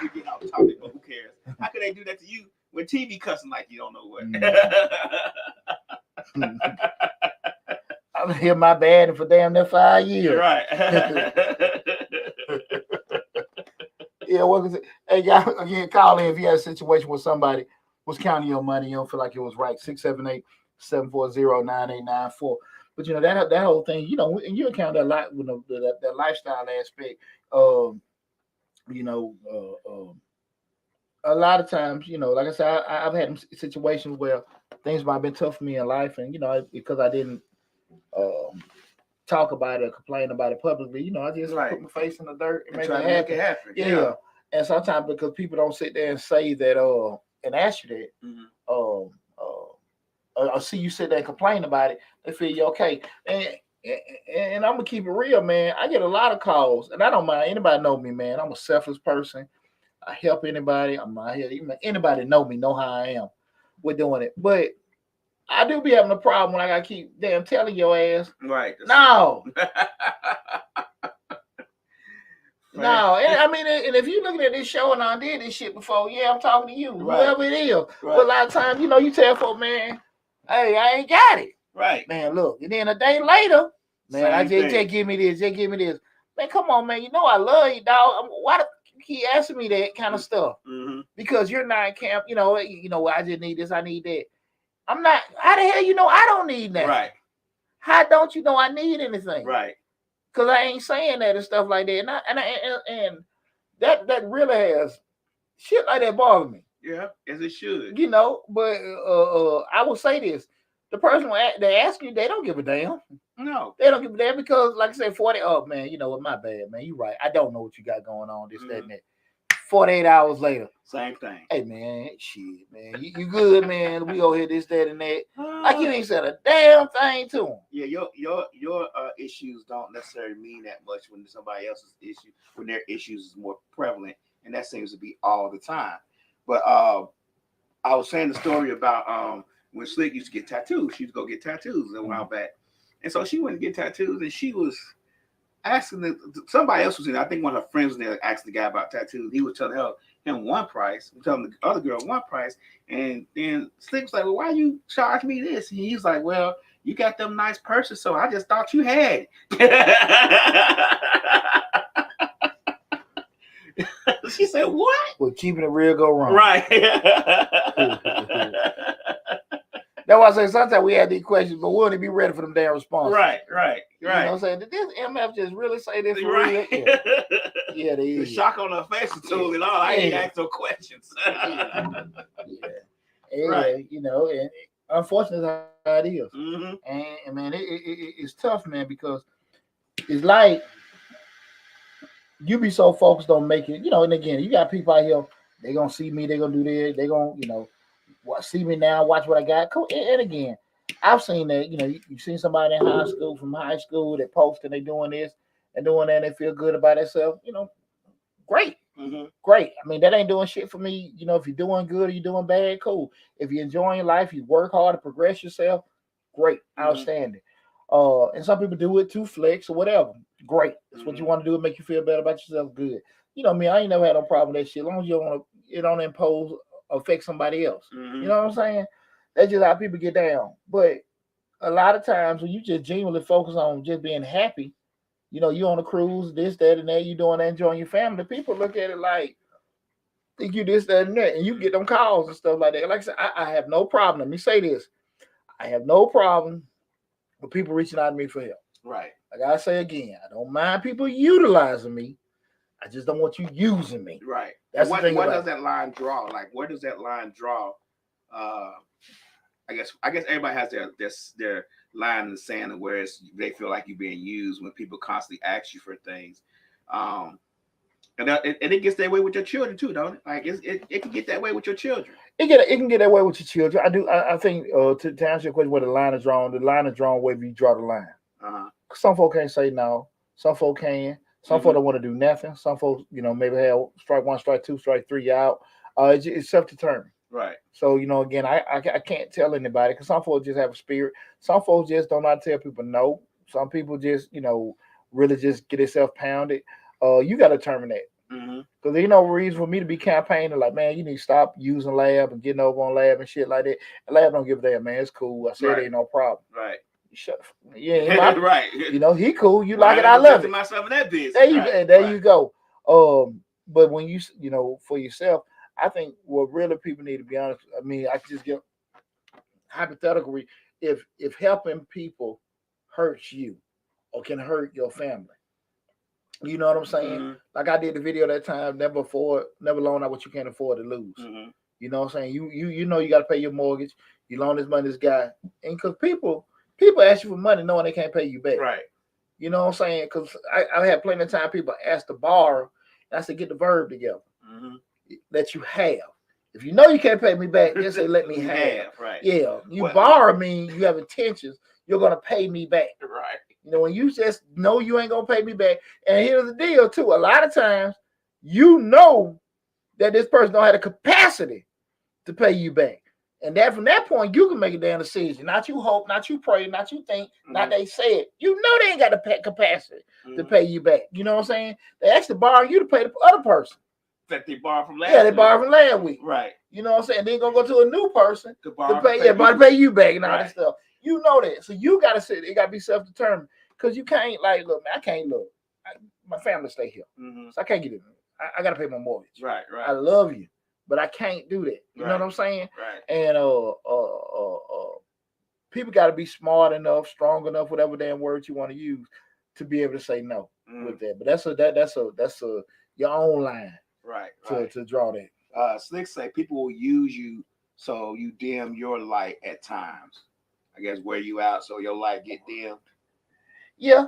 We get off topic, but who cares? How can they do that to you when TV cussing like you don't know what? I've been hearing my bad for damn near 5 years. Right. Yeah, what was it? Hey, guys, again, call in if you had a situation where somebody was counting your money, you don't feel like it was right. 678-740-9894. But that whole thing, and you account that a lot with that lifestyle aspect. A lot of times, like I said, I've had situations where things might have been tough for me in life, and because I didn't talk about it or complain about it publicly, I just put my face in the dirt and make it happen. Yeah. And sometimes because people don't sit there and say that and ask you that, or see you sit there and complain about it, they feel you okay. And I'm gonna keep it real, man. I get a lot of calls, and I don't mind. Anybody know me, man. I'm a selfless person. I help anybody. I'm not here. Anybody know me, know how I am. We're doing it, but I do be having a problem when I gotta keep damn telling your ass. Right. No. man. No, and I mean, and if you looking at this show and I did this shit before, yeah, I'm talking to you, Right. whoever it is. Right. But a lot of times, you tell folk, man, hey, I ain't got it. Right. Man, look, and then a day later, man, Same I just thing. give me this, just give me this. Man, come on, man, I love you, dog. Why do you keep asking me that kind of stuff? Mm-hmm. Because you're not in camp, I just need this, I need that. I'm not. How the hell I don't need that? Right. How don't you know I need anything? Right. Because I ain't saying that and stuff like that. And that really has shit like that bother me. Yeah, as it should. But I will say this: the person they ask you, they don't give a damn. No, they don't give a damn because, like I said, 40. Oh man, my bad, man. You right. I don't know what you got going on. This, that, and that. 48 hours later, same thing. Hey man, shit, man, you good, man? We over here, this, that, and that. Like you ain't said a damn thing to them. Yeah, your issues don't necessarily mean that much when somebody else's issue, when their issues is more prevalent, and that seems to be all the time. But I was saying the story about when Slick used to get tattoos. She used to go get tattoos a while back, and so she went to get tattoos, and she was asking somebody else was in. I think one of her friends was there asking the guy about tattoos. He was telling him one price, telling the other girl one price, and then Slick was like, "Well, why you charge me this?" And he's like, "Well, you got them nice purses, so I just thought you had it." She said, "What?" Well, keeping it real go wrong. Right. That's why I say sometimes we have these questions, but we want to be ready for them damn responses. Right. You know what I'm saying? Did this MF just really say this for right. real? Yeah, they The is. shock on her face was told it all. I ain't asked no questions. Yeah, Right. And unfortunately, that's how it is. Mm-hmm. And man, it's tough, man, because it's like you be so focused on making, and again, you got people out here, they gonna see me, they gonna do this, they gonna, see me now, watch what I got. And again, I've seen that, you've seen somebody in from high school that post and they doing this and doing that and they feel good about themselves, great. Mm-hmm. Great. I mean, that ain't doing shit for me. If you're doing good or you're doing bad, cool. If you're enjoying your life, you work hard to progress yourself, great, outstanding. And some people do it to flex or whatever. Great. That's what you want to do. It make you feel better about yourself. Good. Me, I ain't never had no problem with that shit. As long as you don't impose affect somebody else. Mm-hmm. You know what I'm saying? That's just how people get down. But a lot of times when you just genuinely focus on just being happy, you on a cruise, this, that, and that, you doing that, enjoying your family, people look at it like, think you this, that, and that, and you get them calls and stuff like that. Like I said, I have no problem. Let me say this. I have no problem with people reaching out to me for help. Right. Like I say again, I don't mind people utilizing me. I just don't want you using me. Right. That's what the thing. What does that line draw? Like, where does that line draw? I guess everybody has their line in the sand where they feel like you're being used when people constantly ask you for things. And it gets that way with your children too, don't it? Like it can get that way with your children. It can get that way with your children. I think to answer your question, where the line is drawn where you draw the line. Some folk can't say no. Some folk can. Some folk don't want to do nothing. Some folks, maybe have strike one, strike two, strike three out. It's self-determined. Right. So, again, I can't tell anybody because some folks just have a spirit. Some folks just don't know how to tell people no. Some people just, really just get themselves pounded. You got to determine that. Because there's no reason for me to be campaigning like, man, you need to stop using lab and getting over on lab and shit like that. And lab don't give a damn, man. It's cool. I said it ain't no problem. Right. Shut up. Yeah, right. He cool. You like it, I love it. Myself in that business. There you go. But when you for yourself, I think what really people need to be honest. I mean, I just get hypothetically, if helping people hurts you or can hurt your family, you know what I'm saying? Like I did the video that time, never loan out what you can't afford to lose. You know what I'm saying? You know you got to pay your mortgage. You loan this money to this guy, and because people ask you for money knowing they can't pay you back. Right. You know what I'm saying? Because I had plenty of time people ask to borrow, and I said get the verb together that you have. If you know you can't pay me back, just say let me have. Right. Yeah. You borrow mean you have intentions. You're gonna pay me back. Right. When you just know you ain't gonna pay me back. And here's the deal too. A lot of times you know that this person don't have the capacity to pay you back. And that from that point, you can make a damn decision. Not you hope, not you pray, not you think, not they say it. You know they ain't got the capacity to pay you back. You know what I'm saying? They actually borrow you to pay the other person. That they borrowed from last week. Yeah, they borrowed from last week. Right. You know what I'm saying? Then gonna go to a new person to pay you back and all that stuff. You know that. So you gotta sit. It gotta be self-determined. Because you can't look, man, I can't look. My family stay here. So I can't get it. I gotta pay my mortgage. Right. I love you, but I can't do that. You know what I'm saying? Right. And people gotta be smart enough, strong enough, whatever damn words you want to use, to be able to say no with that. But that's your own line. Right. To draw that. Slick say people will use you so you dim your light at times. I guess wear you out so your light get dimmed. Yeah,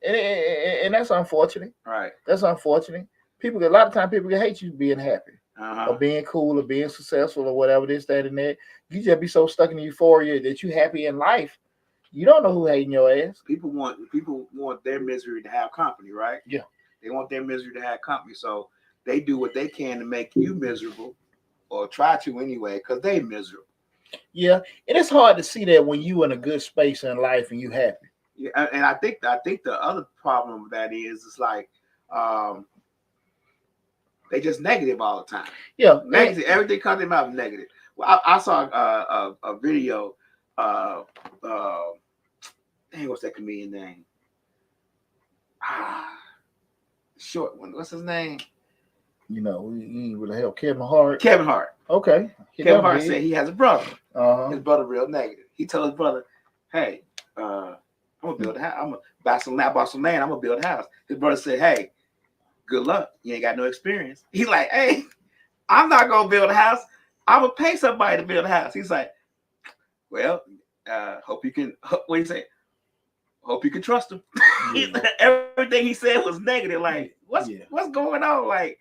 and that's unfortunate. Right. That's unfortunate. A lot of times people can hate you being happy, or being cool, or being successful, or whatever this, that, and that. You just be so stuck in euphoria that you happy in life. You don't know who hating your ass. People want their misery to have company, right? Yeah. They want their misery to have company, so they do what they can to make you miserable, or try to anyway, because they miserable. Yeah, and it's hard to see that when you in a good space in life and you happy. Yeah, and I think the other problem with that is it's like they just negative all the time. Yeah, negative. Everything comes out negative. Well, I saw a video. Dang, what's that comedian name? Short one. What's his name? You know, he would help Kevin Hart. Kevin Hart. Okay. Kevin Hart said he has a brother. Uh-huh. His brother real negative. He told his brother, "Hey, I'm gonna build a house. I'm gonna buy some land. I'm gonna build a house." His brother said, "Hey, good luck. You ain't got no experience." He's like, "Hey, I'm not gonna build a house. I'm gonna pay somebody to build a house." He's like, "Well, hope you can." What do you say? Hope you can trust him. Yeah. Everything he said was negative. Like, what's going on? Like,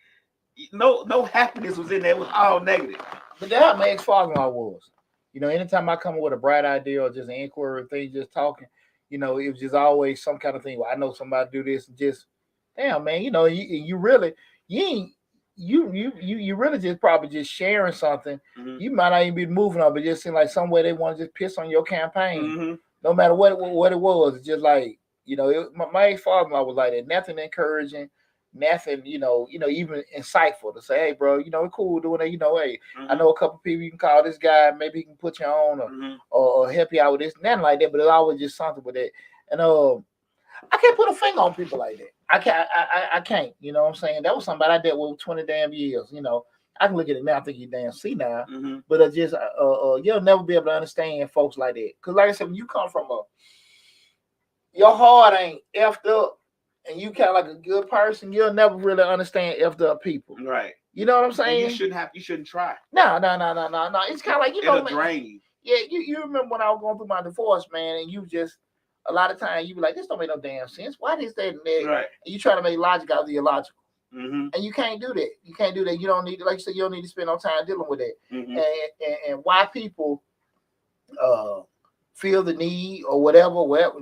no happiness was in there. It was all negative. But that's how my ex-father-in-law was. You know, anytime I come up with a bright idea or just an inquiry or thing, just talking, you know, it was just always some kind of thing. Well, I know somebody do this, and just, damn, man, you know, you really just probably just sharing something. Mm-hmm. You might not even be moving on, but just seem like some way they want to just piss on your campaign. Mm-hmm. No matter what it was, it's just like, you know, my ex-father-in-law was like that. Nothing encouraging, nothing, you know, even insightful to say, hey, bro, you know, it's cool doing that. You know, hey, I know a couple people you can call this guy, maybe he can put you on or help you out with this, nothing like that. But it's always just something with that. And I can't put a finger on people like that. I can't. You know what I'm saying? That was somebody I dealt with 20 damn years. You know, I can look at it now, I think you damn see now. Mm-hmm. But you'll never be able to understand folks like that. Because like I said, when you come from your heart ain't effed up, and you kind of like a good person, you'll never really understand effed up people. Right. You know what I'm saying? And you shouldn't try. No. It's kind of like, it'll drain you. Yeah, you remember when I was going through my divorce, man, and you just, a lot of times you be like, this don't make no damn sense. Why this, that, and that? Right. And you try to make logic out of the illogical. Mm-hmm. And you can't do that. You don't need to, like you said, you don't need to spend no time dealing with that. Mm-hmm. And why people feel the need or whatever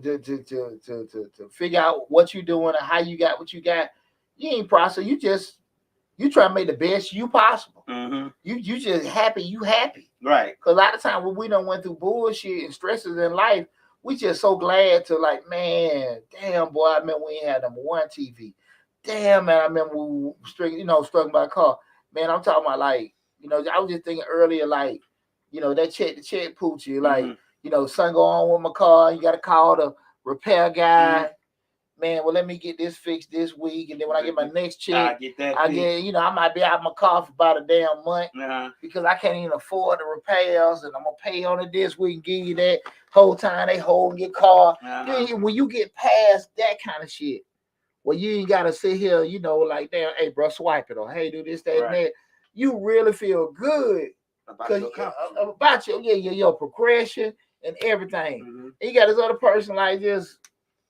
to figure out what you're doing and how you got what you got, you ain't process. You try to make the best you possible. Mm-hmm. You just happy you happy. Right. Because a lot of times when we done went through bullshit and stresses in life, we just so glad to like, man, damn boy, I remember we ain't had number one TV. Damn, man, I remember we were struck by a car. Man, I'm talking about like, you know, I was just thinking earlier, like, you know, that check poochie, like, you know, something go on with my car, you got to call the repair guy. Mm-hmm. Man, well, let me get this fixed this week, and then when I get my next check, you know, I might be out of my car for about a damn month because I can't even afford the repairs, and I'm gonna pay on it this week and give you that whole time they holding your car. When you get past that kind of shit, well, you ain't gotta sit here, you know, like, damn, hey, bro, swipe it, or hey, do this, that, and that. You really feel good about your progression and everything. Mm-hmm. And you got this other person like this.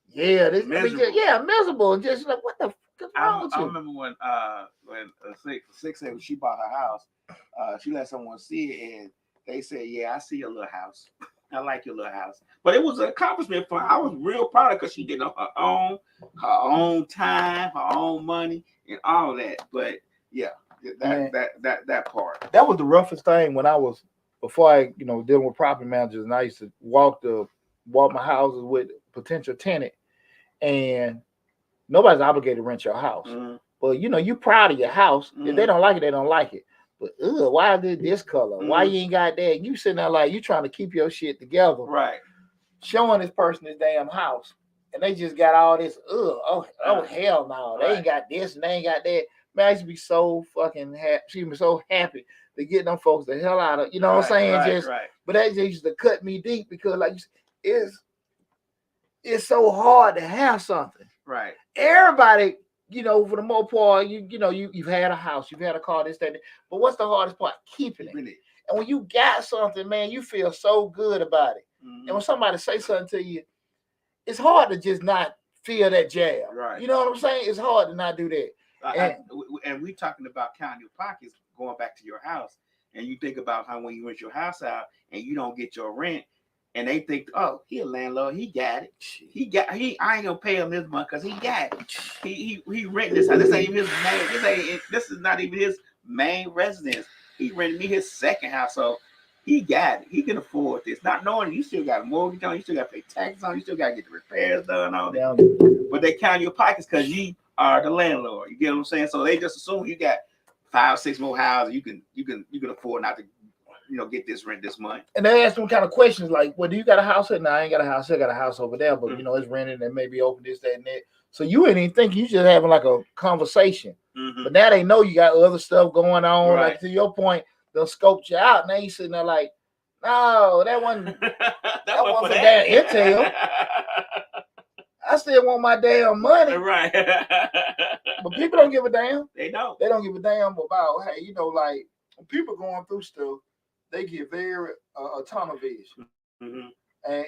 Yeah, miserable. And just like, what the fuck is wrong with you? I remember when Six said when she bought her house, she let someone see it, and they said, "Yeah, I see your little house. I like your little house." But it was an accomplishment for her. I was real proud of her because she did her own time, her own money, and all that. But yeah, that part. That was the roughest thing when I was before I, dealing with property managers, and I used to walk my houses with potential tenant, and nobody's obligated to rent your house. But you proud of your house. If they don't like it, they don't like it. But why is it this color? Why you ain't got that? You sitting there like you trying to keep your shit together. Right. Showing this person this damn house. And they just got all this, hell no. They ain't got this and they ain't got that. Man, I used to be so fucking happy. She was so happy to get them folks the hell out of, what I'm saying? But that just used to cut me deep because like it's so hard to have something. Right. Everybody, for the most part, you've had a house, you've had a car, this, that. But what's the hardest part? Keeping it. And when you got something, man, you feel so good about it. And when somebody say something to you, it's hard to just not feel that jab. Right. You know what I'm saying? It's hard to not do that. And we talking about counting your pockets, going back to your house, and you think about how when you rent your house out and you don't get your rent, and they think, oh, he a landlord, he got it. I ain't gonna pay him this month because he got it. He rent this house. This ain't even his main. This is not even his main residence. He rented me his second house, so he got it. He can afford this. Not knowing you still got a mortgage on, you still got to pay taxes on, you still got to get the repairs done, all that. But they count your pockets because you are the landlord. You get what I'm saying? So they just assume you got 5, 6 more houses. You can afford not to, get this rent this month. And they ask them kind of questions like, well, do you got a house here? No, I ain't got a house. I got a house over there, but it's rented and maybe open this, that, and that. So you ain't even thinking, you just having like a conversation. But now they know you got other stuff going on. Right. Like to your point, they'll scoped you out. Now you sitting there like, no, that wasn't that wasn't for damn intel. I still want my damn money. Right. But people don't give a damn. They don't. They don't give a damn about, hey, like when people going through stuff, they get very tunnel vision. And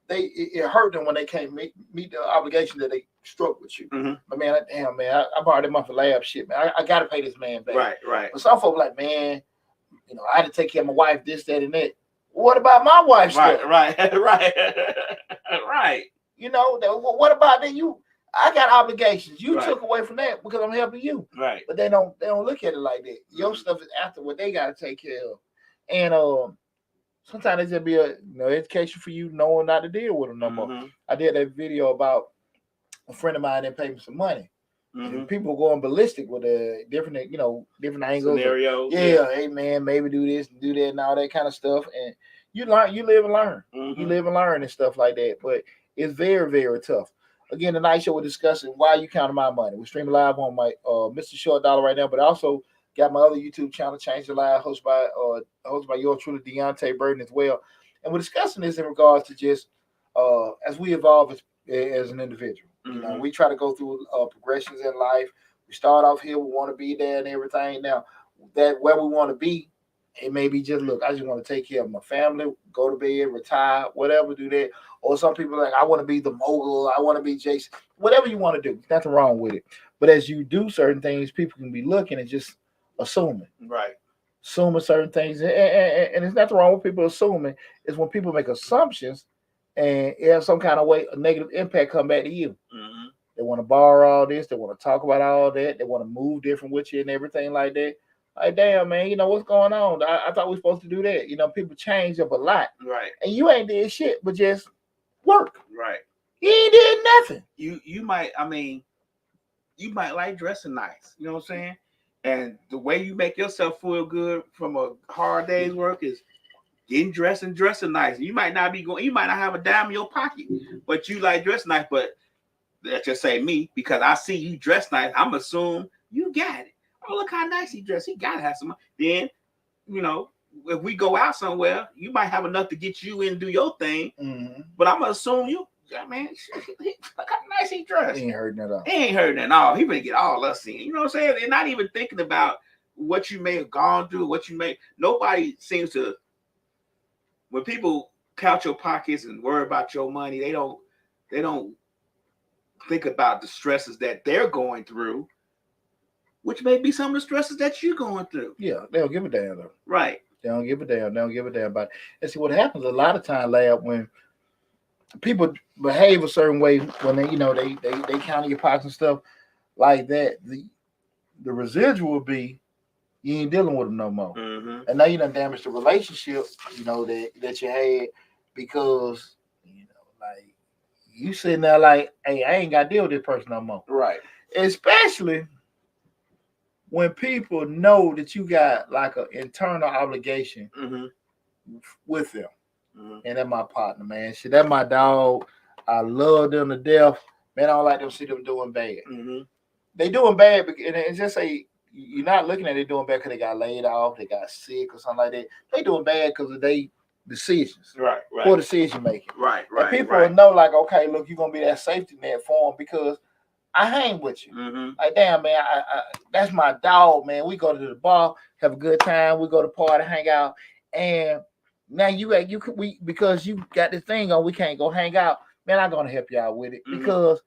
it hurt them when they can't meet the obligation that they struck with you. But man, I borrowed that month for lab shit, man. I gotta pay this man back. Right. But some folks like, man, I had to take care of my wife, this, that, and that. What about my wife's stuff? Right. What about that? I got obligations. You Right. took away from that because I'm helping you. Right. But they don't look at it like that. Your stuff is after what they gotta take care of. And sometimes it's just be a education for you knowing not to deal with them no more. I did that video about a friend of mine that paid me some money. And people going ballistic with the different angles. Scenarios. Yeah, hey man, maybe do this and do that and all that kind of stuff. And you live and learn. You live and learn and stuff like that. But it's very, very tough. Again, tonight show we're discussing why you counting my money. We're streaming live on my Mr. Short Dollar right now, but also got my other YouTube channel, Change the Live, hosted by yours truly, Deonte Burden as well. And we're discussing this in regards to just as we evolve as an individual. We try to go through progressions in life. We start off here, we want to be there and everything. Now, that where we want to be, it may be just, look, I just want to take care of my family, go to bed, retire, whatever, do that. Or some people are like, I want to be the mogul, I want to be Jason. Whatever you want to do, nothing wrong with it. But as you do certain things, people can be looking and just assuming. Right. Assuming certain things. And there's nothing wrong with people assuming. It's when people make assumptions and it has some kind of way, a negative impact come back to you. They want to borrow all this. They want to talk about all that. They want to move different with you and everything like that. Like, damn, man, what's going on? I thought we were supposed to do that. People change up a lot. Right. And you ain't did shit, but just work. Right. You ain't did nothing. You might like dressing nice. You know what I'm saying? And the way you make yourself feel good from a hard day's work is getting dressed and dressing nice. You might not have a dime in your pocket, but you like dressing nice. But let's just say me, because I see you dress nice, I'm assuming you got it. Oh, look how nice he dressed. He gotta have some. Then, if we go out somewhere, you might have enough to get you in and do your thing. But I'm gonna assume you, man, look how nice he dressed. He ain't hurting at all. He ain't hurting at all. He gonna get all us in. You know what I'm saying? They're not even thinking about what you may have gone through, nobody seems to, when people count your pockets and worry about your money, they don't think about the stresses that they're going through, which may be some of the stresses that you're going through. Yeah, they don't give a damn though. Right. They don't give a damn. They don't give a damn about it. And see what happens a lot of time, Lab, when people behave a certain way when they count your pockets and stuff like that. the residual will be you ain't dealing with them no more. Mm-hmm. And now you done damaged the relationship, that you had because like you sitting there like, hey, I ain't got to deal with this person no more. Right. Especially when people know that you got like an internal obligation with them. And that's my partner, man. Shit, that's my dog. I love them to death. Man, I don't like them see them doing bad. They doing bad, and it's just say you're not looking at it doing bad because they got laid off, they got sick or something like that. They doing bad because of their decisions. Right. Poor decision making. Right. And people will know, like, okay, look, you're gonna be that safety net for them because I hang with you. Like, damn, man, I that's my dog, man. We go to the bar, have a good time. We go to party, hang out, and now because you got this thing on, we can't go hang out. Man, I'm gonna help you out with it because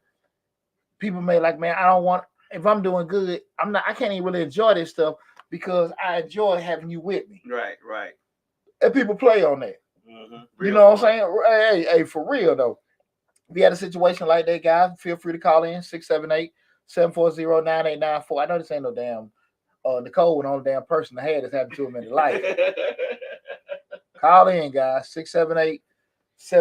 people may like, man, I don't want. If I'm doing good, I can't even really enjoy this stuff because I enjoy having you with me. Right. And people play on that. You know what I'm saying? Hey, for real though. If you had a situation like that, guys, feel free to call in 678-740-9894. I know this ain't no damn Nicole, the only damn person that had this happen to him in their life. Call in, guys. 678-740.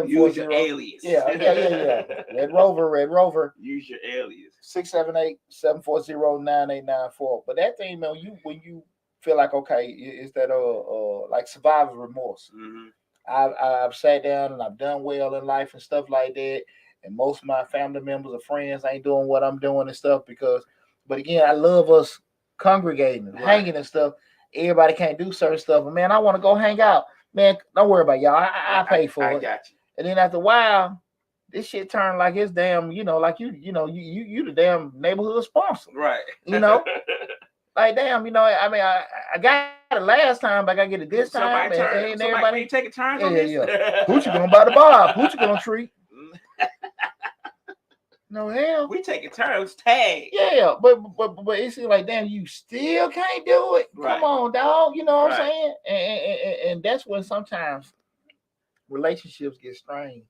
Use your alias. Yeah. Red Rover. Use your alias. 678-740-9894. But that thing, man, when you feel like, okay, is that like survivor's remorse. I've sat down and I've done well in life and stuff like that. And most of my family members or friends ain't doing what I'm doing and stuff but again, I love us congregating, hanging and stuff. Everybody can't do certain stuff. But man, I want to go hang out. Man, don't worry about y'all. I pay for it. I got you. And then after a while, this shit turned like it's damn, like you the damn neighborhood sponsor. Right. Like damn, I mean I got it last time, but I gotta get it this time. And everybody take a turn on this. Who you gonna buy the bar? Who you gonna treat? No hell. We taking turns, tag. Yeah, but it seems like damn, you still can't do it. Come on, dog. You know what I'm saying? And that's when sometimes relationships get strained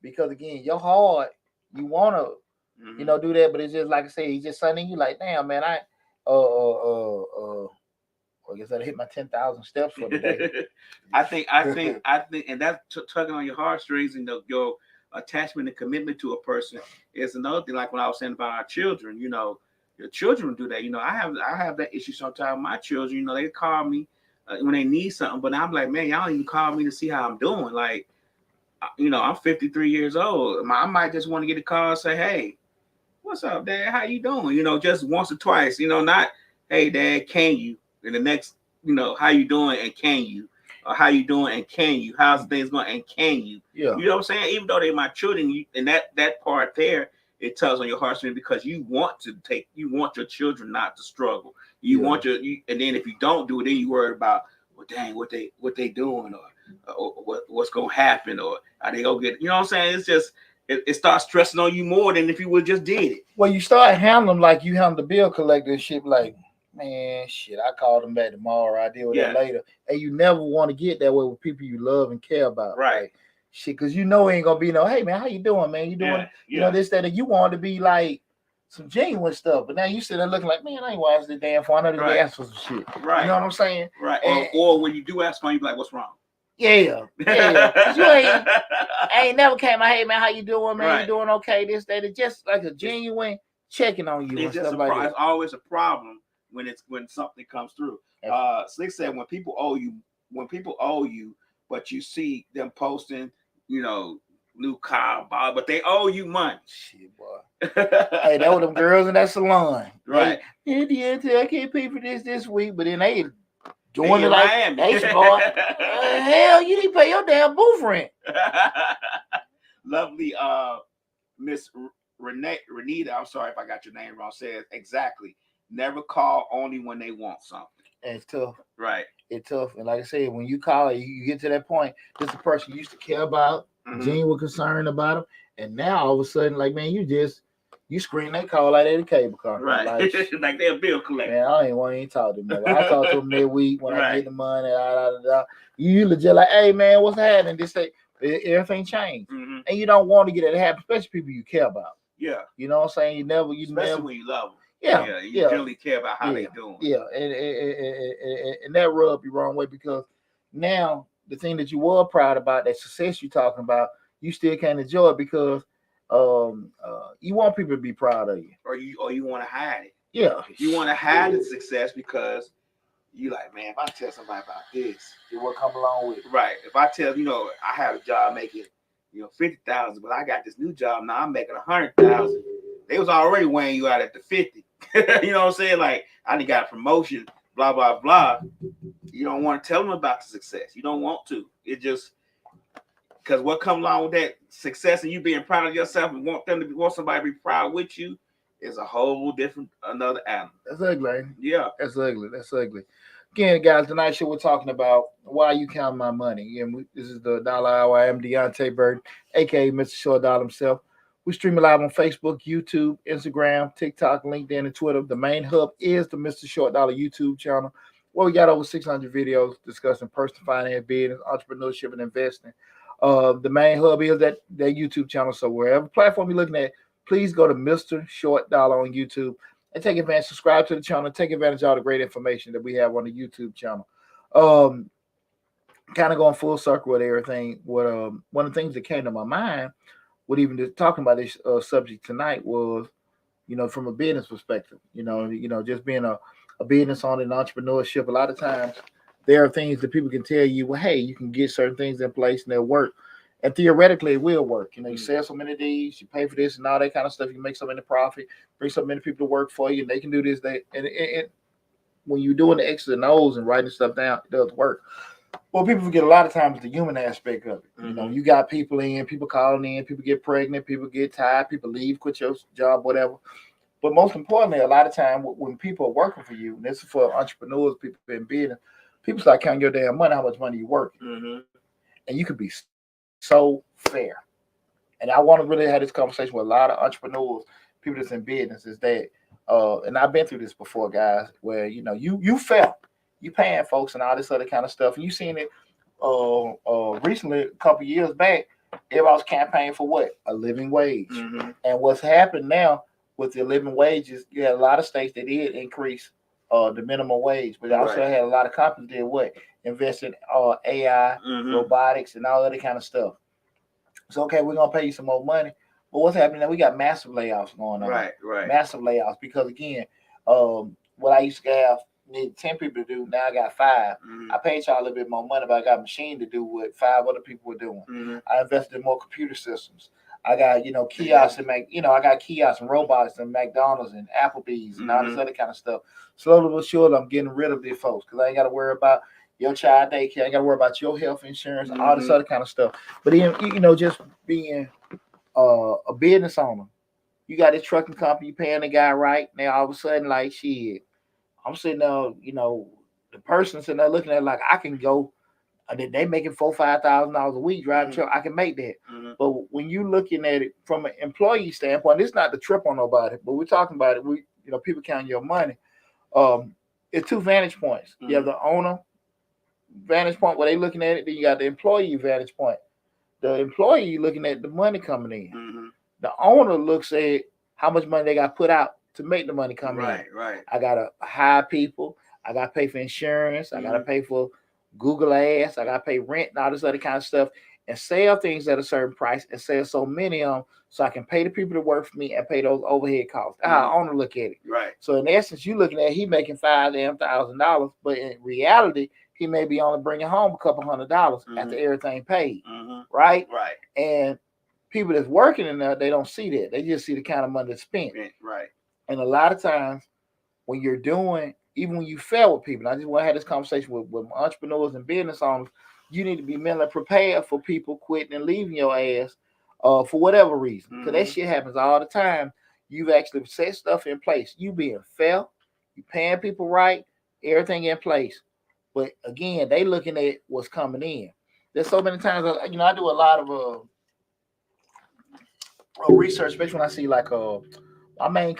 because again, your heart, you wanna, do that, but it's just like I say, it's just something you like, damn, man, I guess I hit my 10,000 steps for the day. I think, and that's tugging on your heartstrings and your attachment and commitment to a person is another thing. Like when I was saying about our children, your children do that. I have that issue sometimes. My children, they call me when they need something, but I'm like, man, y'all don't even call me to see how I'm doing. Like, I'm 53 years old. I might just want to get a call and say, hey, what's up, Dad? How you doing? Just once or twice. Not, hey, Dad, can you? And the next, how you doing and can you? Or how you doing and can you? How's things going and can you? Yeah. You know what I'm saying? Even though they're my children, and that part there, it tugs on your heartstrings because you want your children not to struggle. You want and then if you don't do it, then you worry about, well, dang, what they doing or what's gonna happen or are they gonna get? You know what I'm saying? It's just. It starts stressing on you more than if you would just did it. Well, you start handling them like you handle the bill collector and shit. Like, man, shit, I call them back tomorrow. I deal with that later. And you never want to get that way with people you love and care about. Right. Like, shit, because it ain't gonna be no, hey man, how you doing, man? You doing, this, that, and you want to be like some genuine stuff. But now you sit there looking like, man, I ain't watched this damn phone. I know they ask for some shit. Right. You know what I'm saying? Right. Or when you do ask for, you be like, what's wrong? Yeah. You ain't never came out, hey man, how you doing, man? You doing okay? This, that. It's just like a genuine checking on you. It's just it's always a problem when something comes through. Slick said when people owe you, but you see them posting, new car, but they owe you money. Shit, boy. Hey, that were them girls in that salon. Right. Hey, Deonte, I can't pay for this week, but then they doing it like Miami. Hey, boy. Hell, you didn't pay your damn booth rent. Lovely Miss Renita, I'm sorry if I got your name wrong, says exactly. Never call only when they want something. It's tough. Right. It's tough. And like I said, when you call, you get to that point, this is a person you used to care about, genuine concern about them. And now all of a sudden, like, man, you screen that call like they the cable car. Right. Like they're a bill collector. Man, I ain't want to talk to them. I talk to them that week when I get the money. You legit like, hey man, what's happening? This thing, everything changed. And you don't want to get it to happen, especially people you care about. Yeah. You know what I'm saying? Especially when you love them. Yeah, you generally care about how they doing. Yeah, and that rub you wrong way because now the thing that you were proud about, that success you're talking about, you still can't enjoy it because you want people to be proud of you, or you want to hide it. Yeah, you want to hide the success because you like, man, if I tell somebody about this, it will come along with it. Right. If I tell I have a job making 50,000, but I got this new job now, I'm making 100,000. They was already weighing you out at the 50. You know what I'm saying? Like, I done got a promotion, blah blah blah. You don't want to tell them about the success. You don't want to. It just because what comes along with that success and you being proud of yourself and want somebody to be proud with you is a whole different another animal. That's ugly. Yeah, that's ugly. That's ugly. Again, guys, tonight's show we're talking about why you count my money. Again, this is the Dollar Hour. I am Deonte Burden, aka Mr. Short Dollar himself. We stream live on Facebook, YouTube, Instagram, TikTok, LinkedIn, and Twitter. The main hub is the Mr. Short Dollar YouTube channel, where we got over 600 videos discussing personal finance, business, entrepreneurship, and investing. The main hub is that YouTube channel. So wherever platform you're looking at, please go to Mr. Short Dollar on YouTube and take advantage. Subscribe to the channel. Take advantage of all the great information that we have on the YouTube channel. Kind of going full circle with everything. What one of the things that came to my mind, what even just talking about this subject tonight was, from a business perspective. Just being a business owner and entrepreneurship. A lot of times, there are things that people can tell you. Well, hey, you can get certain things in place and they'll work. And theoretically, it will work. You sell so many of these, you pay for this and all that kind of stuff. You make so many profit, bring so many people to work for you, and they can do this. And when you're doing the X's and O's and writing stuff down, it does work. Well, people forget a lot of times the human aspect of it. Mm-hmm. You got people calling in, people get pregnant, people get tired, people leave, quit your job, whatever. But most importantly, a lot of time when people are working for you, and this is for entrepreneurs, people in business, people start counting your damn money, how much money you work, and you could be so fair. And I want to really have this conversation with a lot of entrepreneurs, people that's in business, is that and I've been through this before, guys, where you felt you paying folks and all this other kind of stuff, and you seen it recently, a couple years back. Everybody was campaigning for what? A living wage. And what's happened now with the living wages, you had a lot of states that did increase the minimum wage, but also had a lot of companies that did what? Invest in AI, robotics, and all other kind of stuff. So, okay, we're going to pay you some more money. But what's happening now? We got massive layoffs going on. Right. Massive layoffs because, again, what I used to have need 10 people to do, now I got 5. I paid y'all a little bit more money, but I got a machine to do what 5 other people were doing. I invested in more computer systems. I got, kiosks and I got kiosks and robots and McDonald's and Applebee's and all this other kind of stuff. Slowly but surely, I'm getting rid of these folks because I ain't got to worry about your child daycare. I ain't got to worry about your health insurance, all this other kind of stuff. But then, just being a business owner, you got this trucking company, you paying the guy right. Now, all of a sudden, like, shit, I'm sitting there, the person sitting there looking at it like, I can go. They making $4,000-$5,000 a week driving truck. I can make that. But when you looking at it from an employee standpoint, it's not to trip on nobody, but we're talking about it. People counting your money. It's 2 vantage points. You have the owner vantage point where they looking at it. Then you got the employee vantage point. The employee looking at the money coming in. The owner looks at how much money they got put out to make the money come in. Right. I gotta hire people. I gotta pay for insurance. I gotta pay for Google ads. I gotta pay rent and all this other kind of stuff, and sell things at a certain price and sell so many of them so I can pay the people to work for me and pay those overhead costs. That's how I owner look at it. Right. So in essence, you looking at he making $5,000, but in reality, he may be only bringing home a couple $100 after everything paid. Right. Right. And people that's working in there, they don't see that. They just see the kind of money that's spent. Right. And a lot of times when you're doing, even when you fail with people, I just want to have this conversation with entrepreneurs and business owners, you need to be mentally prepared for people quitting and leaving your ass for whatever reason. Because that shit happens all the time. You've actually set stuff in place. You being fair, you paying people right, everything in place. But again, they looking at what's coming in. There's so many times, I do a lot of research, especially when I see like our main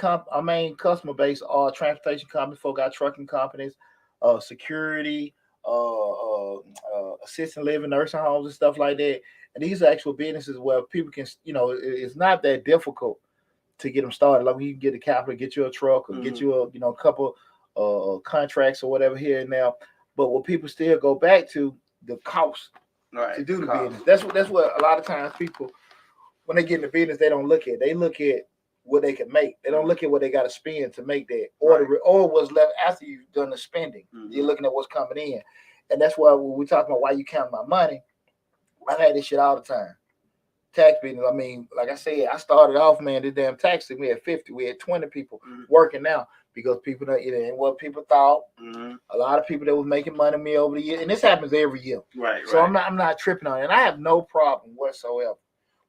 customer base are transportation companies, folk got trucking companies, security, assisted living, nursing homes, and stuff like that. And these are actual businesses where people can, it's not that difficult to get them started. Like you can get a capital, get you a truck, or get you a couple contracts or whatever here and now. But what people still go back to the cost to do the business. That's what a lot of times people, when they get in the business, they don't look at. They look at what they can make. They don't look at what they got to spend to make that, or what's left after you've done the spending. You're looking at what's coming in, and that's why when we're talking about why you count my money. I had this shit all the time. Tax business. I mean, like I said, I started off, man, this damn tax thing. We had 50. We had 20 people working now because people don't, it ain't what people thought. A lot of people that was making money me over the year, and this happens every year. Right. So I'm not tripping on it, and I have no problem whatsoever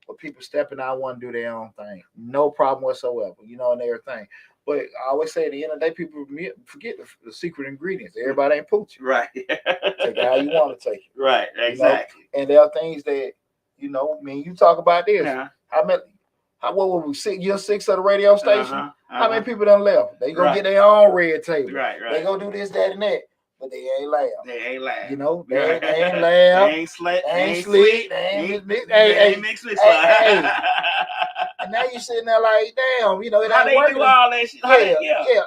with people stepping out, want to do their own thing. No problem whatsoever, and everything. But I always say at the end of the day, people forget the secret ingredients. Everybody ain't poochie. Right. Take it how you want to take it. Right. Exactly. And there are things that, I mean, you talk about this. Yeah. What were we, year 6 of the radio station? How many people done left? They gonna get their own red table. Right. They gonna do this, that, and that. But they ain't laugh. They ain't laugh. They ain't laugh. They ain't slit. They ain't sleep. They ain't mixed. Hey. And now you sitting there like, damn, it ain't how they working. do all that shit. Yeah.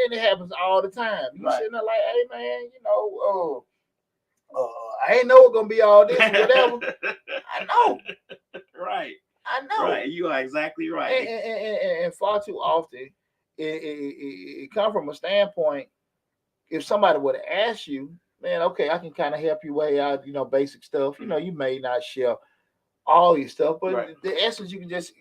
And it happens all the time. You sitting there like, hey man, I ain't know it's gonna be all this or whatever. I know. Right. I know. Right. You are exactly right. And far too often, it comes from a standpoint. If somebody would have asked you, man, okay, I can kind of help you weigh out, basic stuff. You may not share all your stuff, but the essence you can just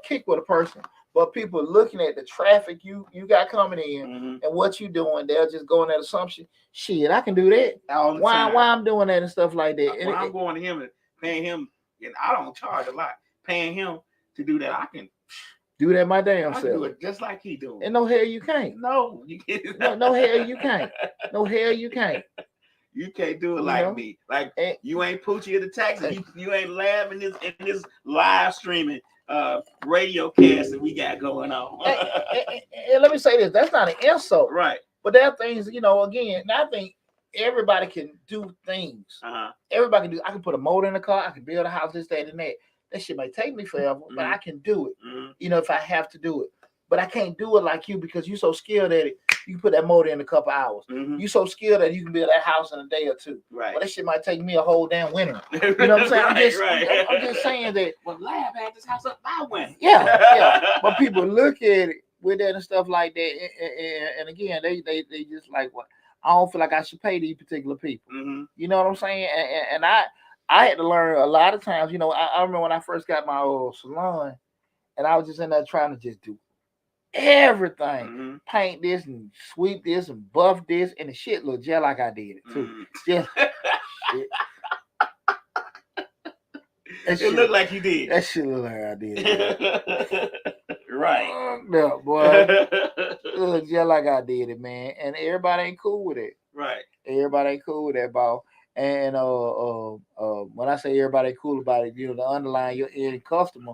kick with a person. But people looking at the traffic you got coming in and what you doing, they'll just go on that assumption. Shit, I can do that. Why I'm doing that and stuff like that? When I'm going to him and paying him, and I don't charge a lot. Paying him to do that, I can do that my damn self. Do it just like he doing. And no hell you can't. No, you can't. No hell you can't. No hell you can't. You can't do it like me. Like you ain't Poochie in the taxi. You ain't laughing in this live streaming radio cast that we got going on. and let me say this: that's not an insult, right? But there are things, again. I think everybody can do things. Everybody can do. I can put a motor in the car. I can build a house. This, that, and that. That shit may take me forever, but I can do it. If I have to do it. But I can't do it like you because you're so skilled at it. You can put that motor in a couple hours. You're so skilled that you can build that house in a day or two. Right. But that shit might take me a whole damn winter. You know what I'm saying? I'm just saying that. Well, Lab had this house up by winter. Yeah. But people look at it with that and stuff like that. And again, they just like, what? I don't feel like I should pay these particular people. You know what I'm saying? And I had to learn a lot of times. I remember when I first got my old salon, and I was just in there trying to just do everything, paint this and sweep this and buff this, and the shit looked just like I did it too. Just shit. It looked like you did. That shit looked like I did it. Right. No, boy. It looked just like I did it, man. And everybody ain't cool with it. Right. Everybody ain't cool with that, ball. And when I say everybody cool about it, the underlying your end customer,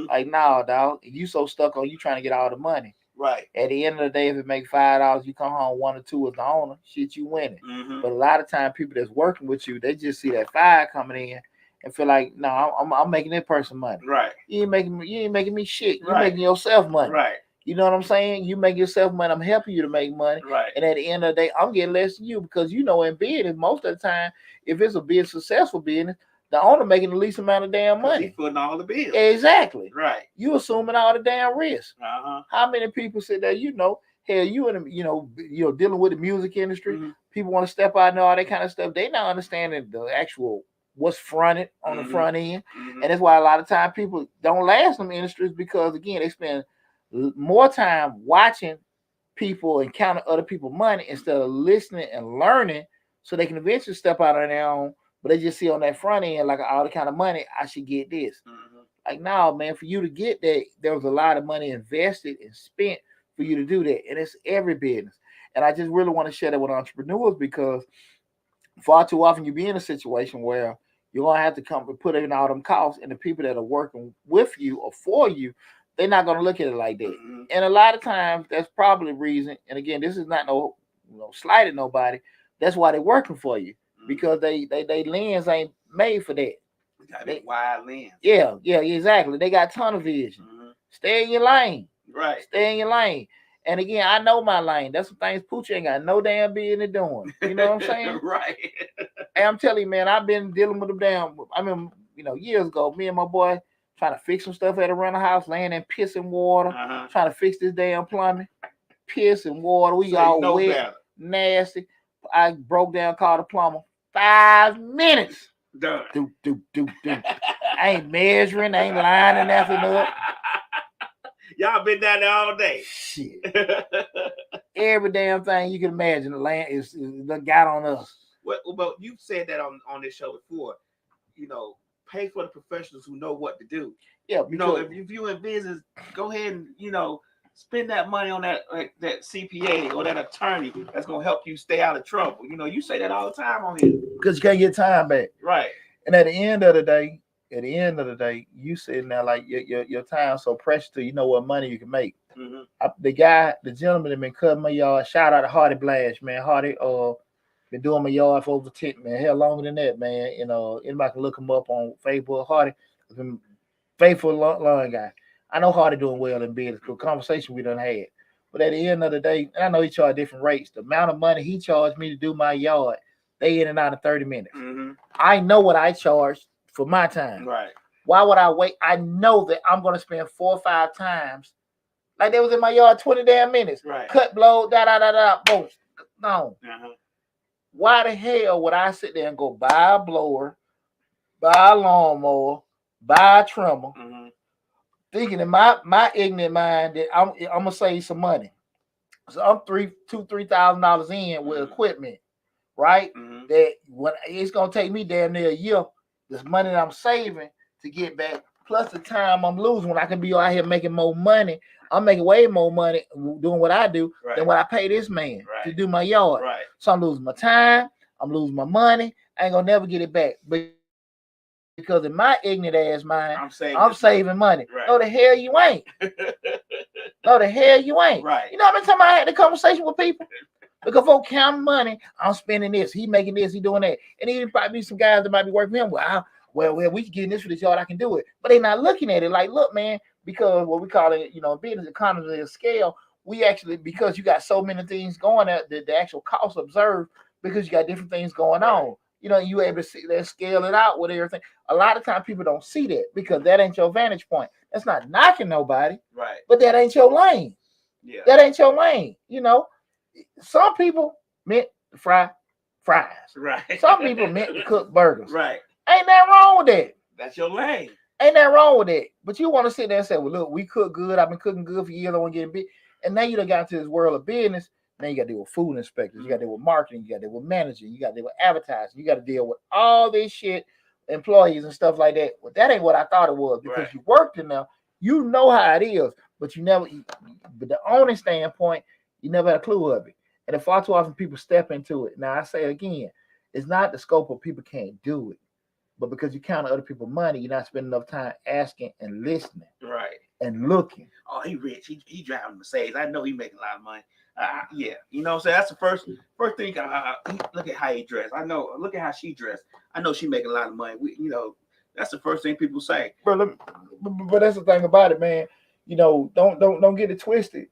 like, nah, dog, you so stuck on you trying to get all the money. Right. At the end of the day, if it make $5, you come home 1 or 2 as the owner, shit, you winning. But a lot of time, people that's working with you, they just see that $5 coming in and feel like, no, I'm making that person money. Right. You ain't making me shit. You're making yourself money. Right. You know what I'm saying? You make yourself money. I'm helping you to make money. Right. And at the end of the day, I'm getting less than you because in business, most of the time, if it's a big successful business, the owner making the least amount of damn money. He's putting all the bills. Exactly. Right. You assuming all the damn risk. How many people sit there, hell, you in the, dealing with the music industry, people want to step out and all that kind of stuff. They not understanding the actual what's fronted on the front end. And that's why a lot of time people don't last in the industries because, again, they spend more time watching people and counting other people's money instead of listening and learning so they can eventually step out on their own, but they just see on that front end, like, all the kind of money, I should get this. Like, no, man, for you to get that, there was a lot of money invested and spent for you to do that. And it's every business. And I just really want to share that with entrepreneurs because far too often you be in a situation where you're going to have to come and put in all them costs, and the people that are working with you or for you, they're not going to look at it like that. And a lot of times that's probably the reason. And again, this is not no slight at nobody. That's why they're working for you because they lens ain't made for that. Got a wide lens. Yeah, exactly. They got ton of vision. Stay in your lane. Right. Stay in your lane. And again, I know my lane. That's some things Pooch ain't got no damn business doing. You know what I'm saying? Right. And I'm telling you, man, I've been dealing with them damn. I mean, years ago, me and my boy trying to fix some stuff at a rental house, laying in piss and water, trying to fix this damn plumbing, piss and water. We all wet, nasty. I broke down, called the plumber. 5 minutes. Done. Do. I ain't measuring, I ain't lining nothing up. Y'all been down there all day. Shit. Every damn thing you can imagine, the land is got on us. Well, but you've said that on this show before. Pay for the professionals who know what to do. Yeah, if you're in business, go ahead and spend that money on that CPA or that attorney that's gonna help you stay out of trouble. You say that all the time on here. Because you can't get time back. Right. And at the end of the day, you sitting there like your time's so precious to you know what money you can make. Mm-hmm. The gentleman that been cutting my yard, shout out to Hardy Blash, man. Hardy been doing my yard for over 10, man. Hell, longer than that, man. Anybody can look him up on Facebook. Hardy has been faithful lawn guy. I know Hardy doing well in business. Good conversation we done had. But at the end of the day, I know he charged different rates. The amount of money he charged me to do my yard, they in and out of 30 minutes. Mm-hmm. I know what I charge for my time. Right. Why would I wait? I know that I'm going to spend 4 or 5 times. Like they was in my yard 20 damn minutes. Right. Cut, blow, boom. No. Uh-huh. Why the hell would I sit there and go buy a blower, buy a lawnmower, buy a trimmer, thinking in my ignorant mind that I'm gonna save some money? So I'm $3,000 in with equipment, right? Mm-hmm. That what it's gonna take me damn near a year. This money that I'm saving to get back, plus the time I'm losing when I can be out here making more money. I'm making way more money doing what I do than what I pay this man to do my yard. Right. So I'm losing my time. I'm losing my money. I ain't gonna never get it back. But because in my ignorant ass mind, I'm saving money. Right. No, the hell you ain't. No, the hell you ain't. Right. You know how many times I had the conversation with people? Because folks counting money, I'm spending this. He making this. He doing that. And even probably be some guys that might be working with him. Well, we getting this for this yard. I can do it. But they not looking at it like, look, man. Because what we call it, business economy of scale, we actually, because you got so many things going at the actual cost observed, because you got different things going on. You able to see that, scale it out with everything. A lot of times people don't see that because that ain't your vantage point. That's not knocking nobody. Right. But that ain't your lane. Yeah. That ain't your lane. Some people meant to fry fries. Right. Some people meant to cook burgers. Right. Ain't nothing wrong with that. That's your lane. Ain't nothing wrong with that. But you want to sit there and say, well, look, we cook good. I've been cooking good for years. I want to get big. And now you done got into this world of business. Now you got to deal with food inspectors. You got to deal with marketing. You got to deal with managing. You got to deal with advertising. You got to deal with all this shit, employees and stuff like that. Well, that ain't what I thought it was because you worked in there. You know how it is. But but the owning standpoint, you never had a clue of it. And far too often people step into it. Now I say again, it's not the scope of people can't do it. But because you count other people's money, you're not spending enough time asking and listening. Right. And looking. Oh, he rich. He driving Mercedes. I know he making a lot of money. Yeah. You know what I'm saying? That's the first thing. Look at how he dressed. I know. Look at how she dressed. I know she making a lot of money. That's the first thing people say. But that's the thing about it, man. Don't get it twisted.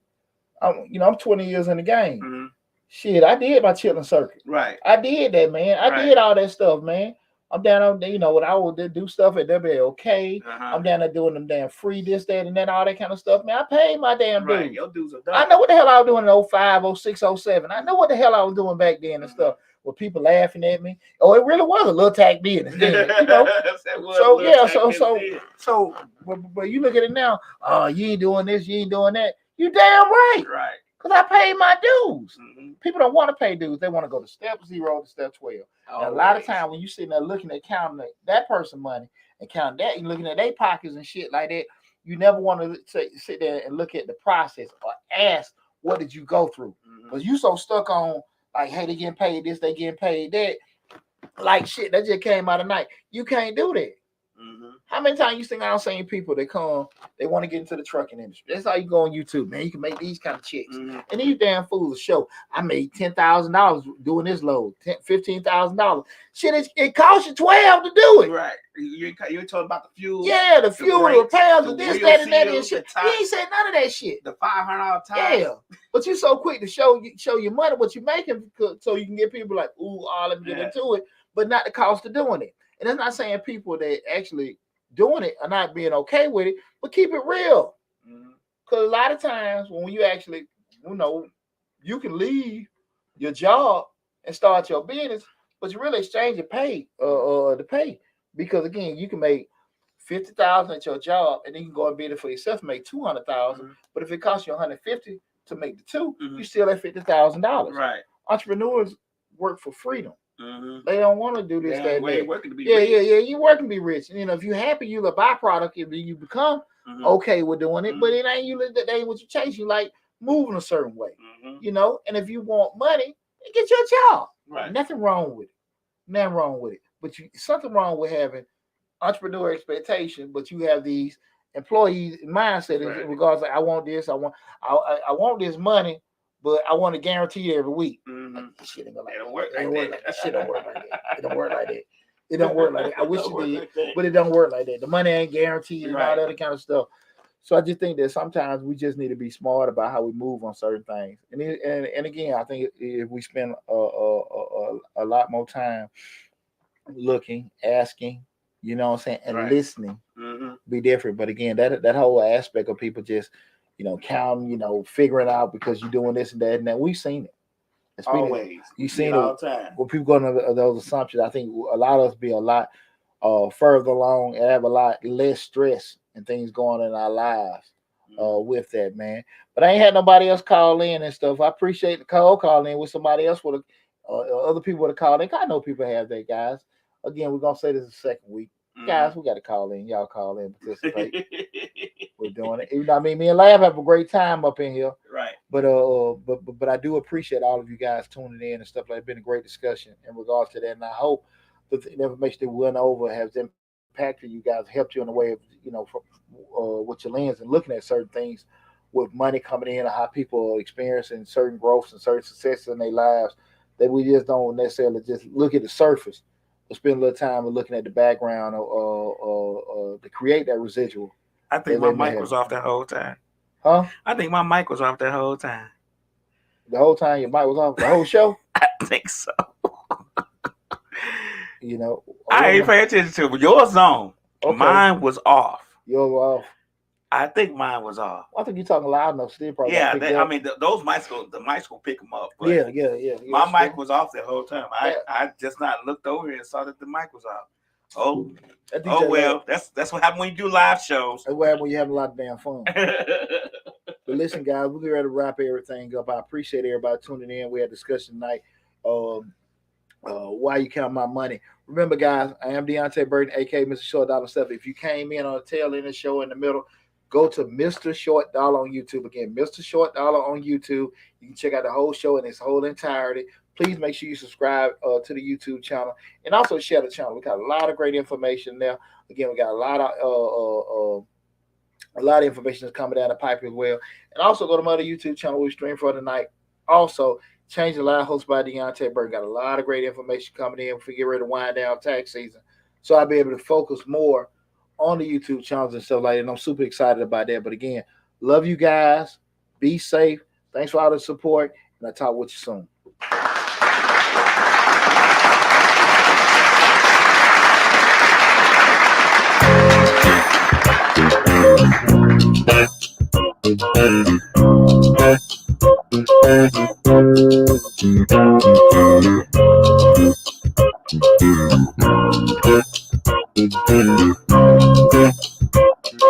I'm 20 years in the game. Mm-hmm. Shit, I did my chilling circuit. Right. I did that, man. I did all that stuff, man. I'm down on, when I would do stuff at WLK, I'm down there doing them damn free this, that, and then all that kind of stuff. Man, I paid my damn dues. Right, your dues are done. I know what the hell I was doing in 05, 06, 07. I know what the hell I was doing back then and stuff. With people laughing at me. Oh, it really was a little tack business. But you look at it now. Oh, you ain't doing this, you ain't doing that. You damn right. Right. Because I paid my dues. Mm-hmm. People don't want to pay dues. They want to go to step 0 to step 12. A lot of times when you sitting there looking at counting that person's money and counting that, and looking at their pockets and shit like that, you never want to sit there and look at the process or ask, what did you go through? Because you so stuck on, like, hey, they getting paid this, they getting paid that. Like, shit, that just came out of night. You can't do that. Mm-hmm. How many times you think I don't seen people that come, they want to get into the trucking industry? That's how you go on YouTube, man. You can make these kind of checks. And these damn fools show, I made $10,000 doing this load, $15,000. Shit, it costs you $12 to do it. Right. You're talking about the fuel. Yeah, the fuel, the repairs, the this, that, and that, and shit. You ain't said none of that shit. The $500 time. Yeah, but you so quick to show your money, what you making, so you can get people like, ooh, let me get into it, but not the cost of doing it. And that's not saying people that actually doing it are not being okay with it, but keep it real. Because a lot of times when you actually, you can leave your job and start your business, but you really exchange your pay, the pay. Because again, you can make $50,000 at your job, and then you can go and bid it for yourself, make $200,000. But if it costs you $150 to make the two, you still at $50,000. Right. Entrepreneurs work for freedom. They don't want to do this. You're working to be rich. Yeah. You're working to be rich. If you're happy, you're a byproduct. If you become okay with doing it, but it ain't that ain't what you chase. You like moving a certain way, And if you want money, get your job. Right. Nothing wrong with it. Nothing wrong with it. But something wrong with having entrepreneur expectation, but you have these employees mindset in regards to I want this, I want this money. But I want to guarantee it every week. Shit ain't gonna work like that. Shit don't work like that. It don't work like that. It don't work like that. I wish it did, but it don't work like that. The money ain't guaranteed and all that other kind of stuff. So I just think that sometimes we just need to be smart about how we move on certain things. And again, I think if we spend a lot more time looking, asking, and listening, be different. But again, that whole aspect of people just counting, figuring out because you're doing this and that, and that. We've seen it. Always. You've seen it all the time. When people go into those assumptions, I think a lot of us be a lot further along and have a lot less stress and things going in our lives with that, man. But I ain't had nobody else call in and stuff. I appreciate the call in with somebody else with other people would have called in. I know people have that, guys. Again, we're gonna say this is the second week. Guys, we got to call in. Y'all call in, participate. We're doing it. Even though, me and Lab have a great time up in here. Right. But I do appreciate all of you guys tuning in and stuff. It's been a great discussion in regards to that. And I hope that the information that we went over has impacted you guys, helped you in the way of, with your lens and looking at certain things with money coming in and how people are experiencing certain growths and certain successes in their lives, that we just don't necessarily just look at the surface. Spend a little time looking at the background to create that residual. I think my mic was off that whole time. Huh? I think my mic was off that whole time. The whole time your mic was off? The whole show? I think so. I ain't paying attention to it, but yours on. Okay. Mine was off. Yours was off. I think mine was off. I think you're talking loud enough. Still probably. Yeah, those mics the mics will pick them up. Yeah. My mic was off the whole time. I just not looked over here and saw that the mic was off. Oh well, that's what happens when you do live shows. That's what happens when you have a lot of damn fun. But listen, guys, we're ready to wrap everything up. I appreciate everybody tuning in. We had a discussion tonight. Why you count my money? Remember, guys, I am Deonte Burden, aka Mr. Short Dollar Stuff. If you came in on the tail end of the show in the middle, go to Mr. Short Dollar on YouTube. Again, Mr. Short Dollar on YouTube. You can check out the whole show in its whole entirety. Please make sure you subscribe to the YouTube channel and also share the channel. We got a lot of great information there. Again, we got a lot of information that's coming down the pipe as well. And also go to my other YouTube channel we stream for tonight. Also, Change the Line, hosted by Deonte Burden. Got a lot of great information coming in. We get ready to wind down tax season, so I'll be able to focus more on the YouTube channels and stuff like that. And I'm super excited about that. But again, love you guys. Be safe. Thanks for all the support. And I'll talk with you soon.